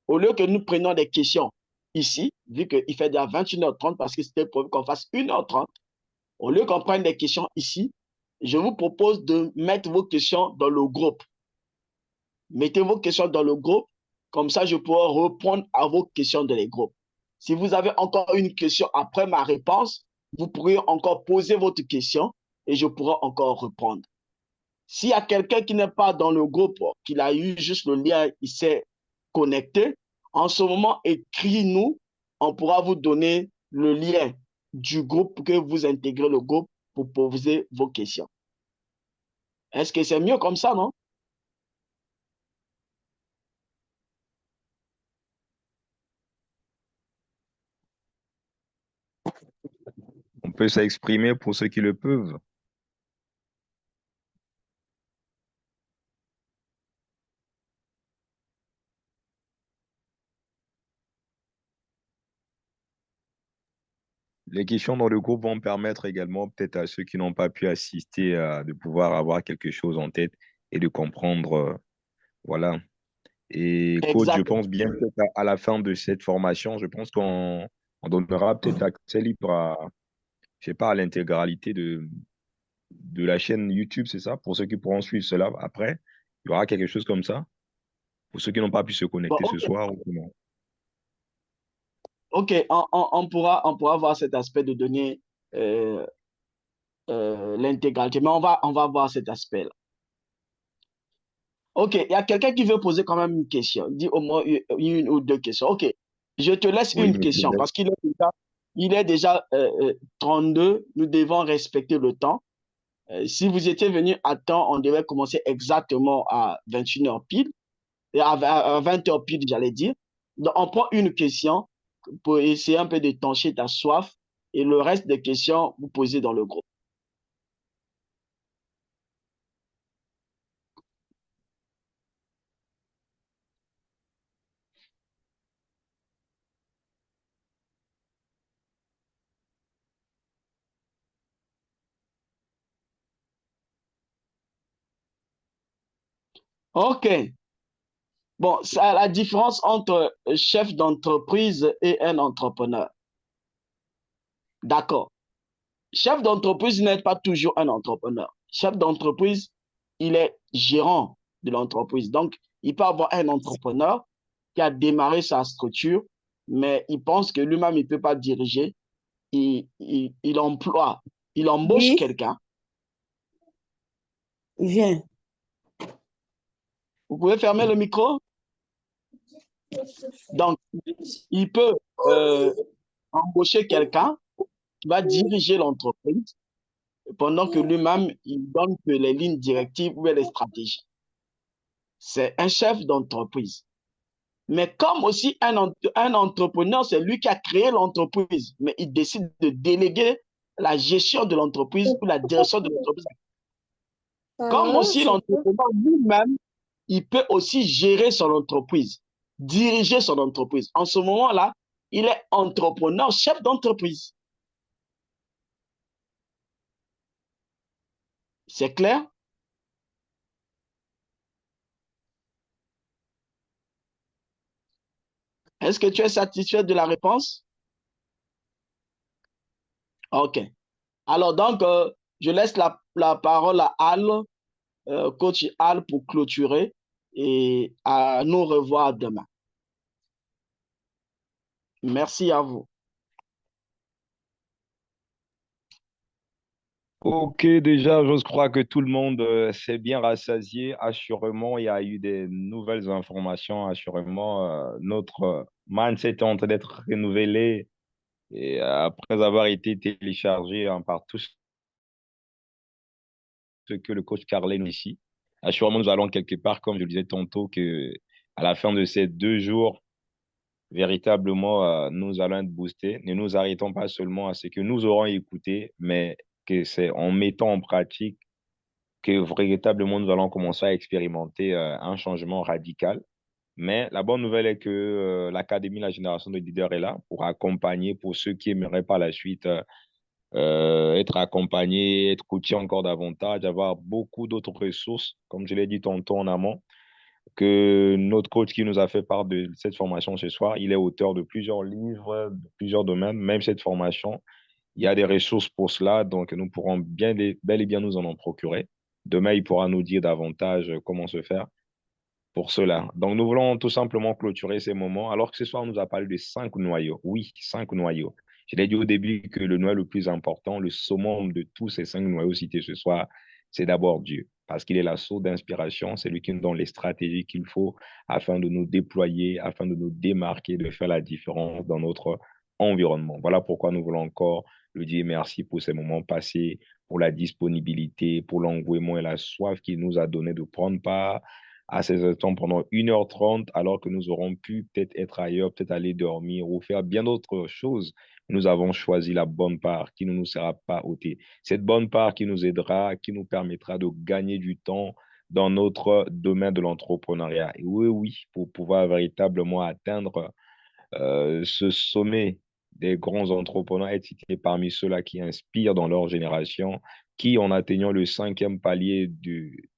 Au lieu que nous prenions des questions ici, vu qu'il fait déjà 21h30 parce que c'était prévu qu'on fasse 1h30, au lieu qu'on prenne des questions ici, je vous propose de mettre vos questions dans le groupe. Mettez vos questions dans le groupe, comme ça je pourrai répondre à vos questions dans les groupes. Si vous avez encore une question après ma réponse, vous pourrez encore poser votre question et je pourrai encore répondre. S'il y a quelqu'un qui n'est pas dans le groupe, qu'il a eu juste le lien, il s'est connecté, en ce moment, écris-nous, on pourra vous donner le lien du groupe pour que vous intégrez le groupe pour poser vos questions. Est-ce que c'est mieux comme ça, non? On peut s'exprimer pour ceux qui le peuvent. Les questions dans le groupe vont permettre également peut-être à ceux qui n'ont pas pu assister de pouvoir avoir quelque chose en tête et de comprendre. Voilà. Et coach, je Exact. pense bien qu'à la fin de cette formation, je pense qu'on donnera peut-être accès libre à, je sais pas, à l'intégralité de la chaîne YouTube, c'est ça? Pour ceux qui pourront suivre cela après, il y aura quelque chose comme ça. Pour ceux qui n'ont pas pu se Bon, connecter ce soir ou comment. OK, on pourra voir cet aspect de donner l'intégralité, mais on va voir cet aspect-là. OK, il y a quelqu'un qui veut poser quand même une question. Dis au moins une ou deux questions. OK, je te laisse Oui, une question parce il est déjà 32. Nous devons respecter le temps. Si vous étiez venu à temps, on devait commencer exactement à 21h pile, et à 20h pile, j'allais dire. Donc, on prend une question pour essayer un peu d'étancher ta soif et le reste des questions, vous posez dans le groupe. OK. Bon, c'est la différence entre chef d'entreprise et un entrepreneur. D'accord. Chef d'entreprise n'est pas toujours un entrepreneur. Chef d'entreprise, il est gérant de l'entreprise. Donc, il peut avoir un entrepreneur qui a démarré sa structure, mais il pense que lui-même, il ne peut pas diriger. Il embauche Oui. quelqu'un. Viens. Vous pouvez fermer le micro? Donc, il peut embaucher quelqu'un qui va diriger l'entreprise pendant que lui-même, il donne que les lignes directives ou les stratégies. C'est un chef d'entreprise. Mais comme aussi un entrepreneur, c'est lui qui a créé l'entreprise, mais il décide de déléguer la gestion de l'entreprise ou la direction de l'entreprise. Comme aussi l'entrepreneur lui-même, il peut aussi gérer son entreprise, diriger son entreprise. En ce moment-là, il est entrepreneur, chef d'entreprise. C'est clair? Est-ce que tu es satisfait de la réponse? OK. Alors donc, je laisse la parole à Al, coach Al, pour clôturer et à nous revoir demain. Merci à vous. Ok, déjà, je crois que tout le monde s'est bien rassasié. Assurément, il y a eu des nouvelles informations. Assurément, notre mindset est en train d'être renouvelé. Et après avoir été téléchargé par tout ce que le coach Carlet nous ici, assurément, nous allons quelque part, comme je le disais tantôt, que à la fin de ces 2 jours, véritablement, nous allons être boostés. Ne nous arrêtons pas seulement à ce que nous aurons écouté, mais que c'est en mettant en pratique que véritablement nous allons commencer à expérimenter un changement radical. Mais la bonne nouvelle est que l'Académie La Génération de Leaders est là pour accompagner pour ceux qui aimeraient par la suite être accompagnés, être coachés encore davantage, avoir beaucoup d'autres ressources, comme je l'ai dit tantôt en amont, que notre coach qui nous a fait part de cette formation ce soir, il est auteur de plusieurs livres, de plusieurs domaines, même cette formation. Il y a des ressources pour cela, donc nous pourrons bel et bien nous en procurer. Demain, il pourra nous dire davantage comment se faire pour cela. Donc, nous voulons tout simplement clôturer ces moments, alors que ce soir, on nous a parlé de 5 noyaux. Oui, 5 noyaux. Je l'ai dit au début que le noyau le plus important, le summum de tous ces 5 noyaux cités ce soir, c'est d'abord Dieu, parce qu'il est la source d'inspiration, c'est lui qui nous donne les stratégies qu'il faut afin de nous déployer, afin de nous démarquer, de faire la différence dans notre environnement. Voilà pourquoi nous voulons encore lui dire merci pour ces moments passés, pour la disponibilité, pour l'engouement et la soif qu'il nous a donné de prendre part à ces instants pendant 1h30, alors que nous aurons pu peut-être être ailleurs, peut-être aller dormir ou faire bien d'autres choses. Nous avons choisi la bonne part qui ne nous sera pas ôtée. Cette bonne part qui nous aidera, qui nous permettra de gagner du temps dans notre domaine de l'entrepreneuriat. Et oui, oui, pour pouvoir véritablement atteindre ce sommet des grands entrepreneurs, être cité parmi ceux-là qui inspirent dans leur génération, qui, en atteignant le 5e palier du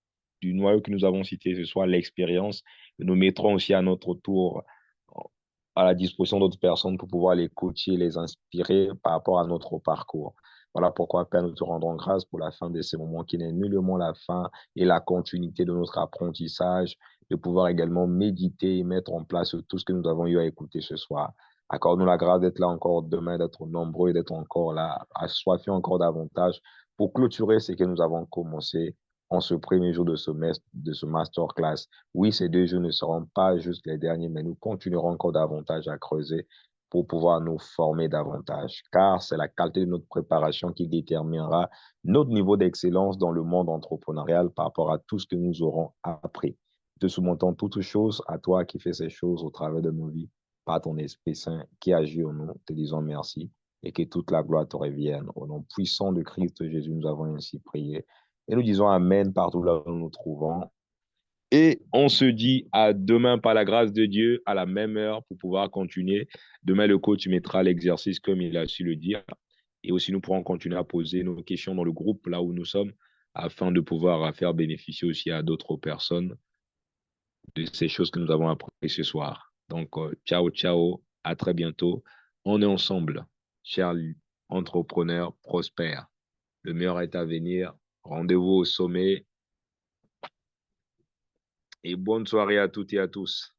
noyau que nous avons cité ce soir, l'expérience, nous mettrons aussi à notre tour à la disposition d'autres personnes pour pouvoir les coacher, les inspirer par rapport à notre parcours. Voilà pourquoi, Père, nous te rendons grâce pour la fin de ces moments qui n'est nullement la fin et la continuité de notre apprentissage, de pouvoir également méditer et mettre en place tout ce que nous avons eu à écouter ce soir. Accorde-nous la grâce d'être là encore demain, d'être nombreux et d'être encore là, assoiffés encore davantage pour clôturer ce que nous avons commencé en ce premier jour de ce masterclass. Oui, ces 2 jours ne seront pas juste les derniers, mais nous continuerons encore davantage à creuser pour pouvoir nous former davantage, car c'est la qualité de notre préparation qui déterminera notre niveau d'excellence dans le monde entrepreneurial par rapport à tout ce que nous aurons appris. Te soumettons toutes choses à toi qui fais ces choses au travers de nos vies, par ton Esprit Saint qui agit en nous. Te disons merci et que toute la gloire te revienne. Au nom puissant de Christ Jésus, nous avons ainsi prié. Et nous disons Amen partout là où nous nous trouvons. Et on se dit à demain par la grâce de Dieu à la même heure pour pouvoir continuer. Demain, le coach mettra l'exercice comme il a su le dire. Et aussi, nous pourrons continuer à poser nos questions dans le groupe là où nous sommes afin de pouvoir faire bénéficier aussi à d'autres personnes de ces choses que nous avons apprises ce soir. Donc, ciao, ciao, à très bientôt. On est ensemble, chers entrepreneurs prospères. Le meilleur est à venir. Rendez-vous au sommet. et bonne soirée à toutes et à tous.